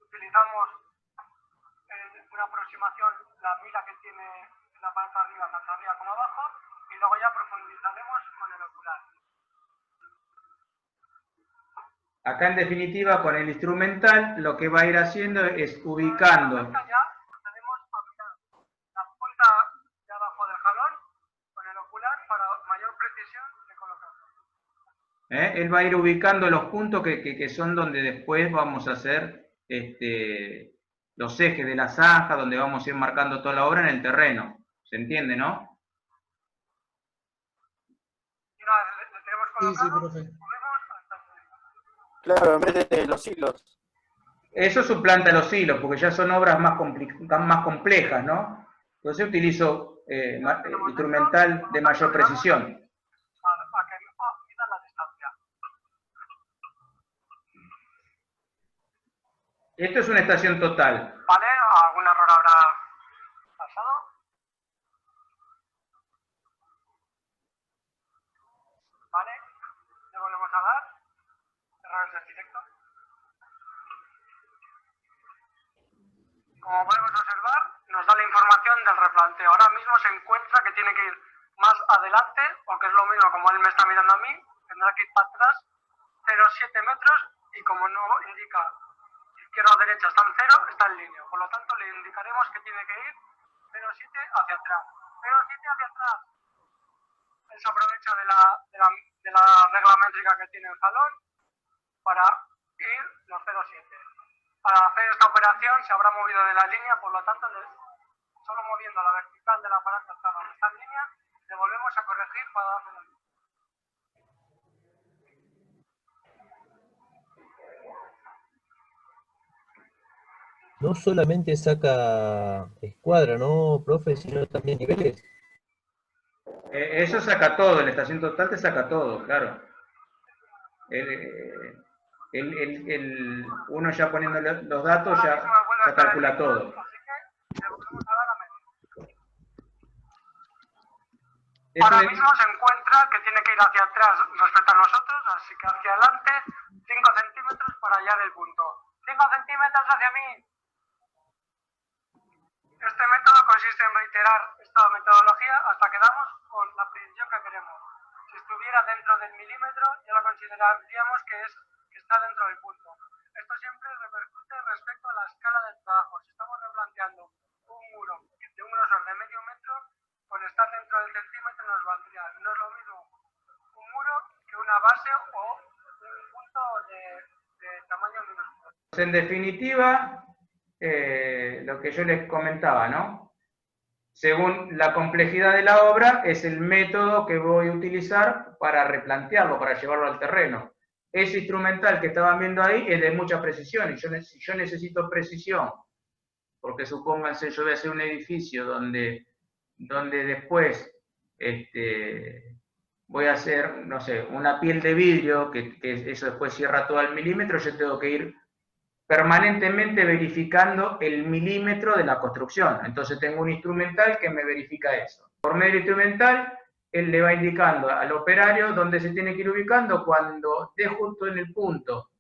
Utilizamos una aproximación, la mira que tiene el aparato arriba, tanto arriba como abajo, y luego ya profundizaremos con el ocular. Acá en definitiva con el instrumental lo que va a ir haciendo es ubicando. Ya tenemos la punta de abajo del jalón con el ocular para mayor precisión de colocación. Él va a ir ubicando los puntos que son donde después vamos a hacer los ejes de la zanja, donde vamos a ir marcando toda la obra en el terreno. ¿Se entiende, no? Y nada, le tenemos colocado. Sí, profe. Claro, en vez de los hilos. Eso suplanta los hilos, porque ya son obras más complejas, ¿no? Entonces utilizo instrumental de mayor precisión. Para que mida la distancia. Esto es una estación total. ¿Vale? ¿Algún error habrá pasado? ¿Vale? Le volvemos a dar. Errores del directo. Como podemos observar, nos da la información del replanteo. Ahora mismo se encuentra que tiene que ir más adelante, o que es lo mismo como él me está mirando a mí, tendrá que ir para atrás 0,7 metros, y como no indica izquierda o derecha está en 0, está en línea. Por lo tanto, le indicaremos que tiene que ir 0,7 hacia atrás. 0,7 hacia atrás. Él se aprovecha de la regla métrica que tiene el jalón para ir los 0,7. Para hacer esta operación se habrá movido de la línea, por lo tanto, solo moviendo la vertical del aparato hasta donde está en línea, le volvemos a corregir para darle la línea. No solamente saca escuadra, ¿no, profe? Sino también niveles. Eso saca todo, la estación total te saca todo, claro. Uno ya poniendo los datos ya calcula todo. Ahora mismo se encuentra que tiene que ir hacia atrás respecto a nosotros, así que hacia adelante 5 centímetros para hallar el punto. 5 centímetros hacia mí. Este método consiste en reiterar esta metodología hasta que damos con la precisión que queremos. Si estuviera dentro del milímetro, ya lo consideraríamos que está dentro del punto. Esto siempre repercute respecto a la escala del trabajo. Si estamos replanteando un muro de un grosor de medio metro, con estar dentro del centímetro nos valdría. No es lo mismo un muro que una base o un punto de tamaño minúsculo. En definitiva, lo que yo les comentaba, ¿no? Según la complejidad de la obra, es el método que voy a utilizar para replantearlo, para llevarlo al terreno. Ese instrumental que estaban viendo ahí es de mucha precisión, y si yo necesito precisión, porque supónganse yo voy a hacer un edificio donde después voy a hacer, no sé, una piel de vidrio, que eso después cierra todo al milímetro, yo tengo que ir permanentemente verificando el milímetro de la construcción. Entonces tengo un instrumental que me verifica eso. Por medio del instrumental, él le va indicando al operario dónde se tiene que ir ubicando. Cuando esté justo en el punto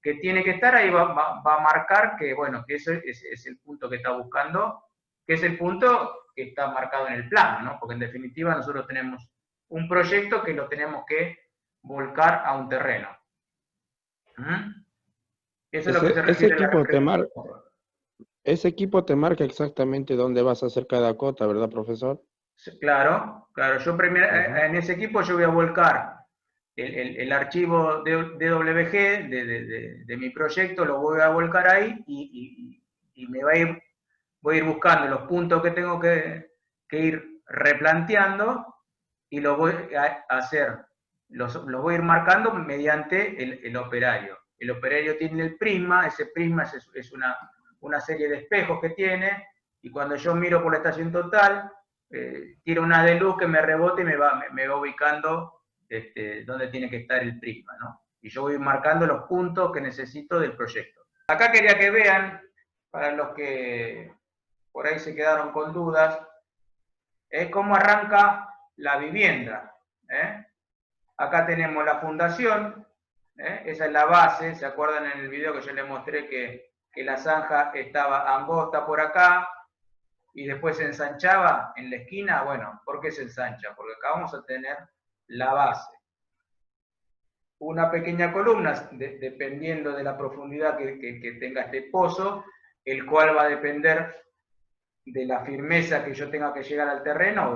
que tiene que estar, ahí va a marcar que, bueno, que ese es el punto que está buscando, que es el punto que está marcado en el plano, ¿no? Porque en definitiva nosotros tenemos un proyecto que lo tenemos que volcar a un terreno. Eso es lo que se refiere ese equipo te marca exactamente dónde vas a hacer cada cota, ¿verdad, profesor? Claro. Yo primero, en ese equipo yo voy a volcar el archivo DWG de mi proyecto, lo voy a volcar ahí y voy a ir buscando los puntos que tengo que ir replanteando y los voy a hacer, los voy a ir marcando mediante el operario. El operario tiene el prisma, ese prisma es una serie de espejos que tiene, y cuando yo miro por la estación total, tira una de luz que me rebota y me va ubicando dónde tiene que estar el prisma, ¿no? Y yo voy marcando los puntos que necesito del proyecto. Acá quería que vean, para los que por ahí se quedaron con dudas, es cómo arranca la vivienda. Acá tenemos la fundación, esa es la base. ¿Se acuerdan en el video que yo les mostré que la zanja estaba angosta por acá y después se ensanchaba en la esquina? Bueno, ¿por qué se ensancha? Porque acá vamos a tener la base. Una pequeña columna, dependiendo de la profundidad que tenga este pozo, el cual va a depender de la firmeza que yo tenga que llegar al terreno o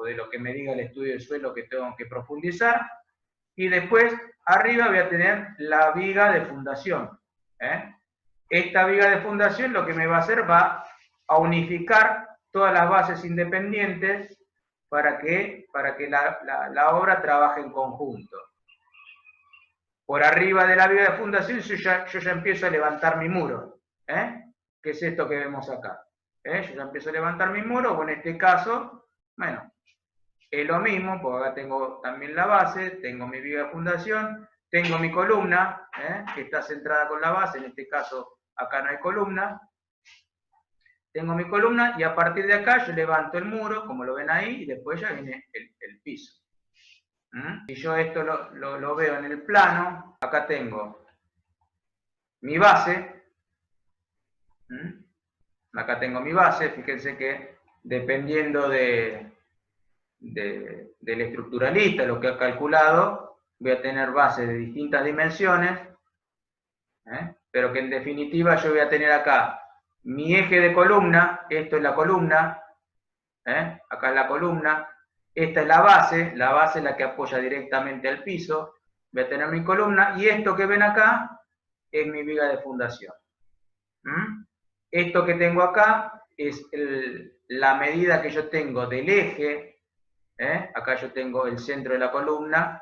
de lo que me diga el estudio de suelo que tengo que profundizar. Y después, arriba voy a tener la viga de fundación. Esta viga de fundación lo que me va a hacer va a unificar todas las bases independientes para que la obra trabaje en conjunto. Por arriba de la viga de fundación yo ya empiezo a levantar mi muro. ¿Qué es esto que vemos acá? Yo ya empiezo a levantar mi muro, o en este caso, bueno, es lo mismo, porque acá tengo también la base, tengo mi viga de fundación, tengo mi columna, que está centrada con la base, en este caso acá no hay columna. Tengo mi columna y a partir de acá yo levanto el muro, como lo ven ahí, y después ya viene el piso. Si yo esto lo veo en el plano, acá tengo mi base. Acá tengo mi base, fíjense que dependiendo del estructuralista, lo que ha calculado, voy a tener bases de distintas dimensiones, pero que en definitiva yo voy a tener acá mi eje de columna, esto es la columna, acá es la columna, esta es la base es la que apoya directamente al piso, voy a tener mi columna, y esto que ven acá es mi viga de fundación. Esto que tengo acá es la medida que yo tengo del eje, acá yo tengo el centro de la columna,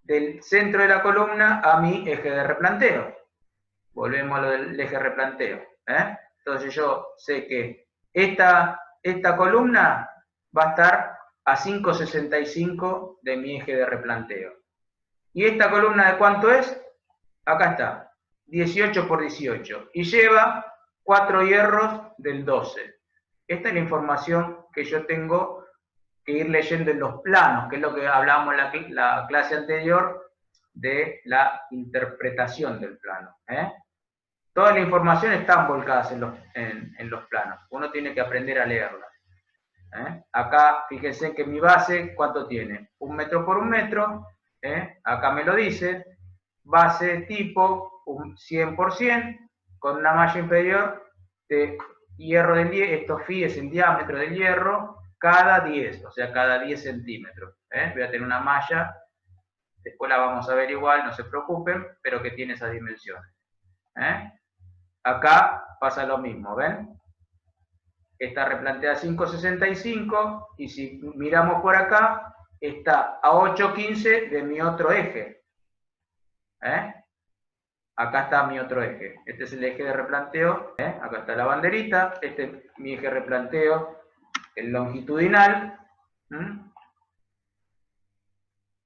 del centro de la columna a mi eje de replanteo. Volvemos a lo del eje de replanteo. Entonces yo sé que esta columna va a estar a 5,65 de mi eje de replanteo. ¿Y esta columna de cuánto es? Acá está, 18 por 18. Y lleva 4 hierros del 12. Esta es la información que yo tengo que ir leyendo en los planos, que es lo que hablábamos en la clase anterior de la interpretación del plano. Toda la información está volcada en los planos. Uno tiene que aprender a leerla. Acá, fíjense que mi base, ¿cuánto tiene? 1 metro por 1 metro. Acá me lo dice. Base tipo 100 por 100, con una malla inferior de hierro del 10, esto phi es el diámetro del hierro, cada 10, o sea, cada 10 centímetros. Voy a tener una malla, después la vamos a ver igual, no se preocupen, pero que tiene esas dimensiones. Acá pasa lo mismo, ¿ven? Está replanteada 5,65, y si miramos por acá, está a 8,15 de mi otro eje. Acá está mi otro eje. Este es el eje de replanteo. Acá está la banderita. Este es mi eje de replanteo, el longitudinal.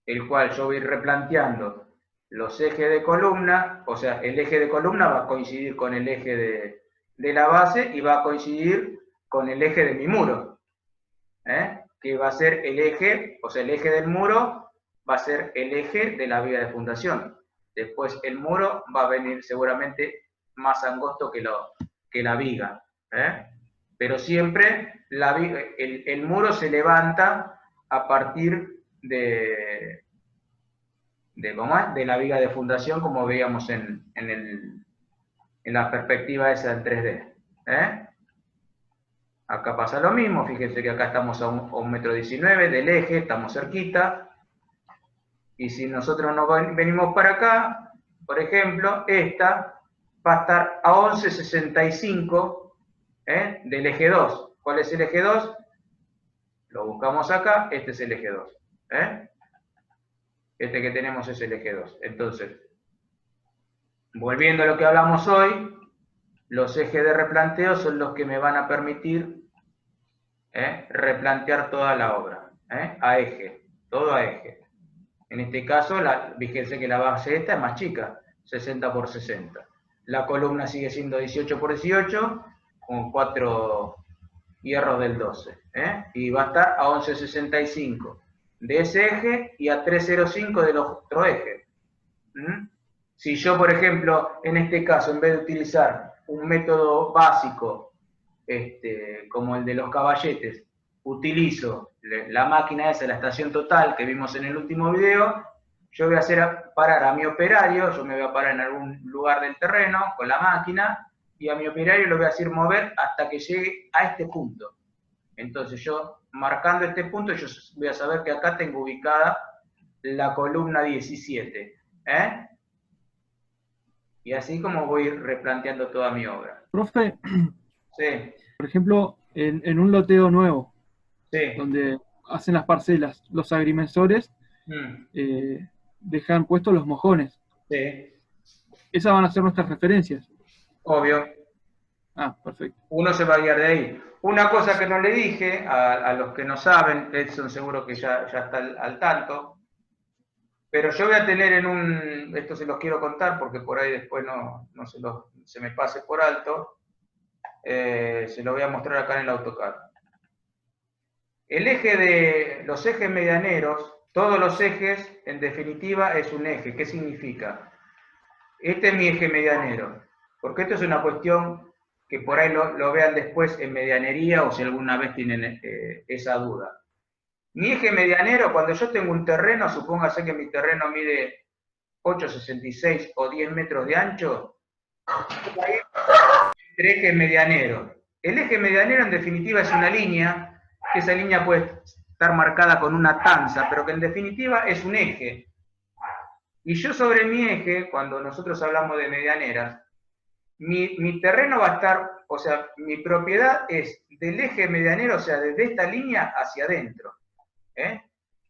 El cual yo voy replanteando los ejes de columna. O sea, el eje de columna va a coincidir con el eje de la base y va a coincidir con el eje de mi muro. Que va a ser el eje, o sea, el eje del muro va a ser el eje de la viga de fundación. Después el muro va a venir seguramente más angosto que la viga. Pero siempre el muro se levanta a partir de la viga de fundación, como veíamos en la perspectiva esa del 3D. Acá pasa lo mismo, fíjense que acá estamos a 1,19 metro del eje, estamos cerquita. Y si nosotros nos venimos para acá, por ejemplo, esta va a estar a 11,65 del eje 2. ¿Cuál es el eje 2? Lo buscamos acá, este es el eje 2. Este que tenemos es el eje 2. Entonces, volviendo a lo que hablamos hoy, los ejes de replanteo son los que me van a permitir replantear toda la obra. A eje, todo a eje. En este caso, fíjense que la base esta es más chica, 60 por 60. la columna sigue siendo 18 por 18, con 4 hierros del 12, y va a estar a 11.65 de ese eje y a 3.05 del otro eje. Si yo, por ejemplo, en este caso, en vez de utilizar un método básico, como el de los caballetes, utilizo la máquina esa, la estación total que vimos en el último video, yo voy a hacer parar a mi operario, yo me voy a parar en algún lugar del terreno con la máquina, y a mi operario lo voy a hacer mover hasta que llegue a este punto. Entonces yo, marcando este punto, yo voy a saber que acá tengo ubicada la columna 17. Y así como voy replanteando toda mi obra. Profe, sí. Por ejemplo, en un loteo nuevo, sí. donde hacen las parcelas, los agrimensores dejan puestos los mojones. Sí. Esas van a ser nuestras referencias. Obvio. Ah, perfecto. Uno se va a guiar de ahí. Una cosa que no le dije a los que no saben, Edson seguro que ya está al tanto, pero yo voy a tener esto se los quiero contar porque por ahí después no se me pase por alto, se lo voy a mostrar acá en el AutoCAD. Los ejes medianeros, todos los ejes, en definitiva, es un eje. ¿Qué significa? Este es mi eje medianero, porque esto es una cuestión que por ahí lo vean después en medianería o si alguna vez tienen esa duda. Mi eje medianero, cuando yo tengo un terreno, supóngase que mi terreno mide 8,66 o 10 metros de ancho, el eje medianero. El eje medianero en definitiva es una línea, que esa línea puede estar marcada con una tanza, pero que en definitiva es un eje. Y yo sobre mi eje, cuando nosotros hablamos de medianeras, mi terreno va a estar, o sea, mi propiedad es del eje medianero, o sea, desde esta línea hacia adentro.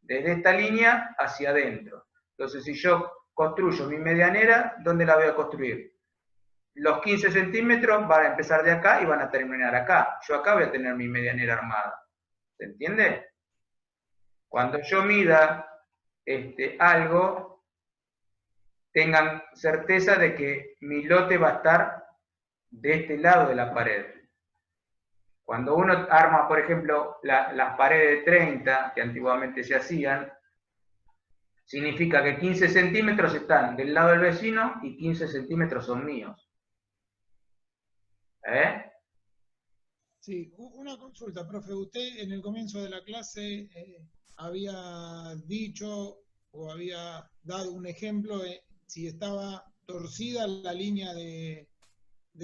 Desde esta línea hacia adentro. Entonces, si yo construyo mi medianera, ¿dónde la voy a construir? Los 15 centímetros van a empezar de acá y van a terminar acá. Yo acá voy a tener mi medianera armada. ¿Se entiende? Cuando yo mida algo, tengan certeza de que mi lote va a estar de este lado de la pared. Cuando uno arma, por ejemplo, las paredes de 30, que antiguamente se hacían, significa que 15 centímetros están del lado del vecino y 15 centímetros son míos. Sí, una consulta, profe. Usted en el comienzo de la clase había dicho o había dado un ejemplo de si estaba torcida la línea de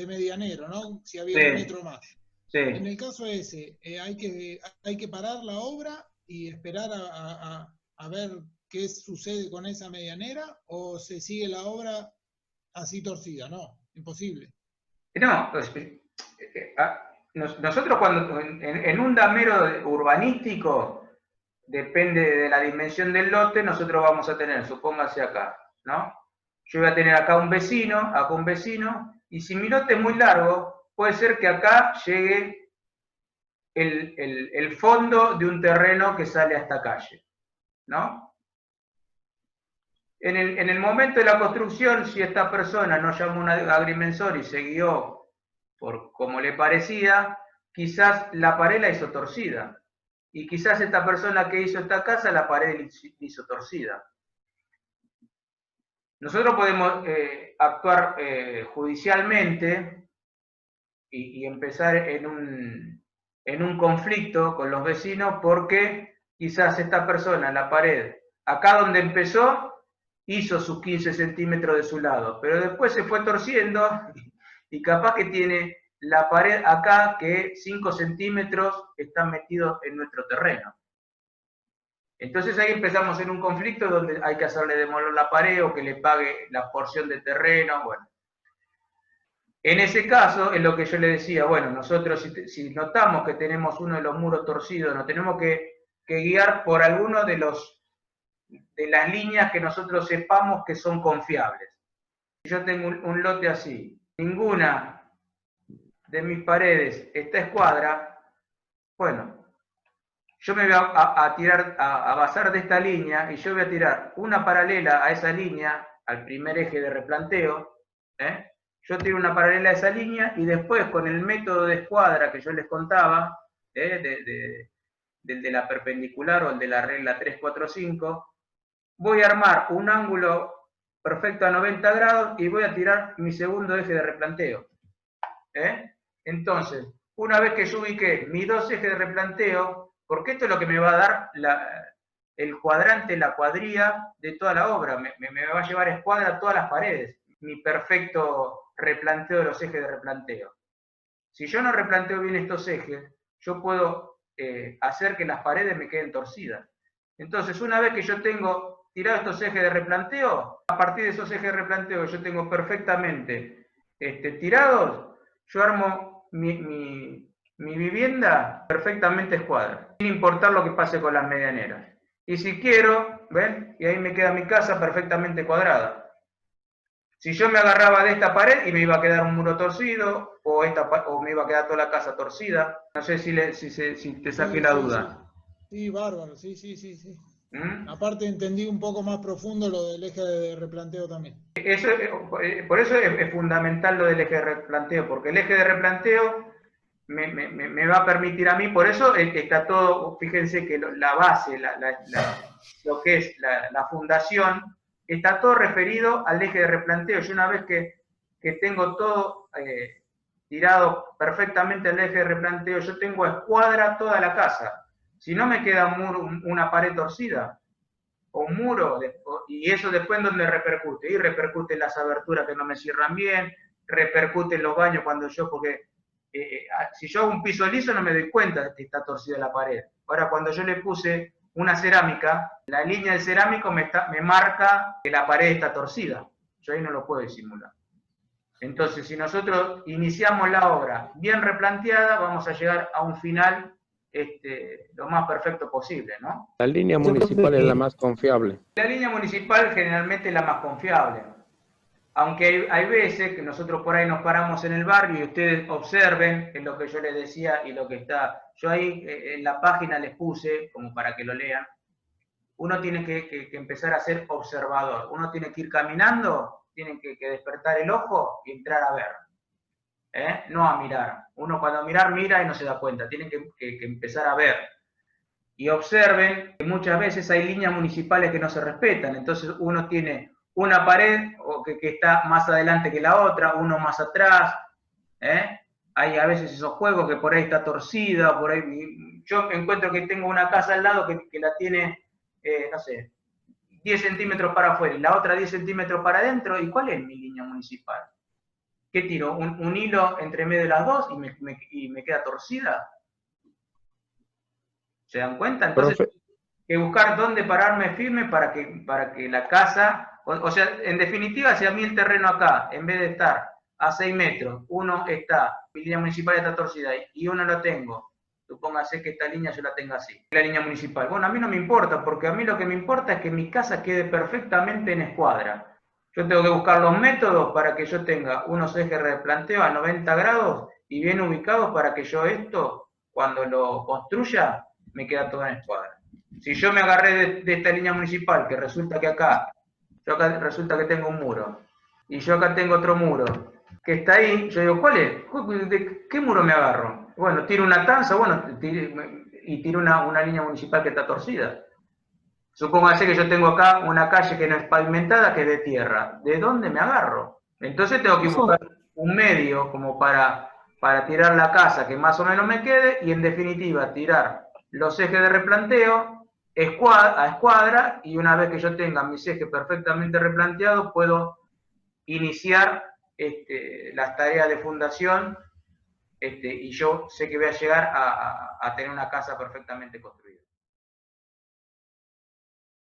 medianero, ¿no? Si había un metro más. Sí. En el caso ese, hay que parar la obra y esperar a ver qué sucede con esa medianera, o se sigue la obra así torcida. No, imposible. No, pues, nosotros cuando en un damero urbanístico, depende de la dimensión del lote, nosotros vamos a tener, supóngase acá, ¿no? Yo voy a tener acá un vecino, y si mi lote es muy largo, puede ser que acá llegue el fondo de un terreno que sale a esta calle, ¿no? En el momento de la construcción, si esta persona no llamó a un agrimensor y se guió por como le parecía, quizás la pared la hizo torcida. Y quizás esta persona que hizo esta casa, la pared la hizo torcida. Nosotros podemos actuar judicialmente y empezar en un conflicto con los vecinos porque quizás esta persona, la pared, acá donde empezó, hizo sus 15 centímetros de su lado, pero después se fue torciendo y capaz que tiene la pared acá que 5 centímetros están metidos en nuestro terreno. Entonces ahí empezamos en un conflicto donde hay que hacerle demoler la pared o que le pague la porción de terreno, bueno. En ese caso, es lo que yo le decía, bueno, nosotros si notamos que tenemos uno de los muros torcidos, nos tenemos que guiar por alguno de las líneas que nosotros sepamos que son confiables. Si yo tengo un lote así, ninguna de mis paredes está escuadra, bueno, yo me voy a basar de esta línea y yo voy a tirar una paralela a esa línea, al primer eje de replanteo, yo tiro una paralela a esa línea y después con el método de escuadra que yo les contaba, del de la perpendicular o el de la regla 345, voy a armar un ángulo perfecto a 90 grados y voy a tirar mi segundo eje de replanteo. Entonces, una vez que yo ubiqué mis dos ejes de replanteo, porque esto es lo que me va a dar el cuadrante, la cuadría de toda la obra, me va a llevar a escuadra todas las paredes, mi perfecto replanteo de los ejes de replanteo. Si yo no replanteo bien estos ejes, yo puedo hacer que las paredes me queden torcidas. Entonces, una vez que yo tengo tirado estos ejes de replanteo, a partir de esos ejes de replanteo yo tengo perfectamente tirados, yo armo mi vivienda perfectamente escuadra, sin importar lo que pase con las medianeras. Y si quiero, ¿ven? Y ahí me queda mi casa perfectamente cuadrada. Si yo me agarraba de esta pared y me iba a quedar un muro torcido, o me iba a quedar toda la casa torcida. No sé si te saqué la duda. Sí, bárbaro, sí. Aparte entendí un poco más profundo lo del eje de replanteo también. Por eso es fundamental lo del eje de replanteo, porque el eje de replanteo me va a permitir a mí, por eso está todo, fíjense que la base, lo que es la fundación, está todo referido al eje de replanteo. Yo una vez que tengo todo tirado perfectamente al eje de replanteo, yo tengo a escuadra toda la casa. Si no me queda una pared torcida, o un muro, y eso después en donde repercute. Y repercute en las aberturas que no me cierran bien, repercute en los baños cuando porque si yo hago un piso liso no me doy cuenta de que está torcida la pared. Ahora cuando yo le puse una cerámica, la línea del cerámico me marca que la pared está torcida. Yo ahí no lo puedo disimular. Entonces, si nosotros iniciamos la obra bien replanteada, vamos a llegar a un final lo más perfecto posible, ¿no? La línea municipal es la más confiable. La línea municipal generalmente es la más confiable. Aunque hay veces que nosotros por ahí nos paramos en el barrio y ustedes observen, es lo que yo les decía y lo que está. Yo ahí en la página les puse, como para que lo lean, uno tiene que empezar a ser observador. Uno tiene que ir caminando, tiene que despertar el ojo y entrar a ver. No a mirar. Uno cuando mira y no se da cuenta. Tienen que empezar a ver. Y observen que muchas veces hay líneas municipales que no se respetan. Entonces uno tiene una pared que está más adelante que la otra, uno más atrás. Hay a veces esos juegos que por ahí está torcida, por ahí. Yo encuentro que tengo una casa al lado que la tiene, no sé, 10 centímetros para afuera y la otra 10 centímetros para adentro. ¿Y cuál es mi línea municipal? ¿Qué tiro? ¿Un hilo entre medio de las dos y me queda torcida? ¿Se dan cuenta? Entonces, que buscar dónde pararme firme para que la casa, o sea, en definitiva, si a mí el terreno acá, en vez de estar a 6 metros, mi línea municipal está torcida y uno lo tengo, supóngase que esta línea yo la tenga así, la línea municipal. Bueno, a mí no me importa, porque a mí lo que me importa es que mi casa quede perfectamente en escuadra. Yo tengo que buscar los métodos para que yo tenga unos ejes de replanteo a 90 grados y bien ubicados para que yo cuando lo construya, me queda todo en escuadra. Si yo me agarré de esta línea municipal, que resulta que yo acá resulta que tengo un muro, y yo acá tengo otro muro, que está ahí, yo digo, ¿cuál es? ¿De qué muro me agarro? Bueno, tiro una tanza, y tiro una línea municipal que está torcida. Supóngase que yo tengo acá una calle que no es pavimentada, que es de tierra. ¿De dónde me agarro? Entonces tengo que buscar un medio como para tirar la casa que más o menos me quede y en definitiva tirar los ejes de replanteo a escuadra, y una vez que yo tenga mis ejes perfectamente replanteados puedo iniciar las tareas de fundación y yo sé que voy a llegar a tener una casa perfectamente construida.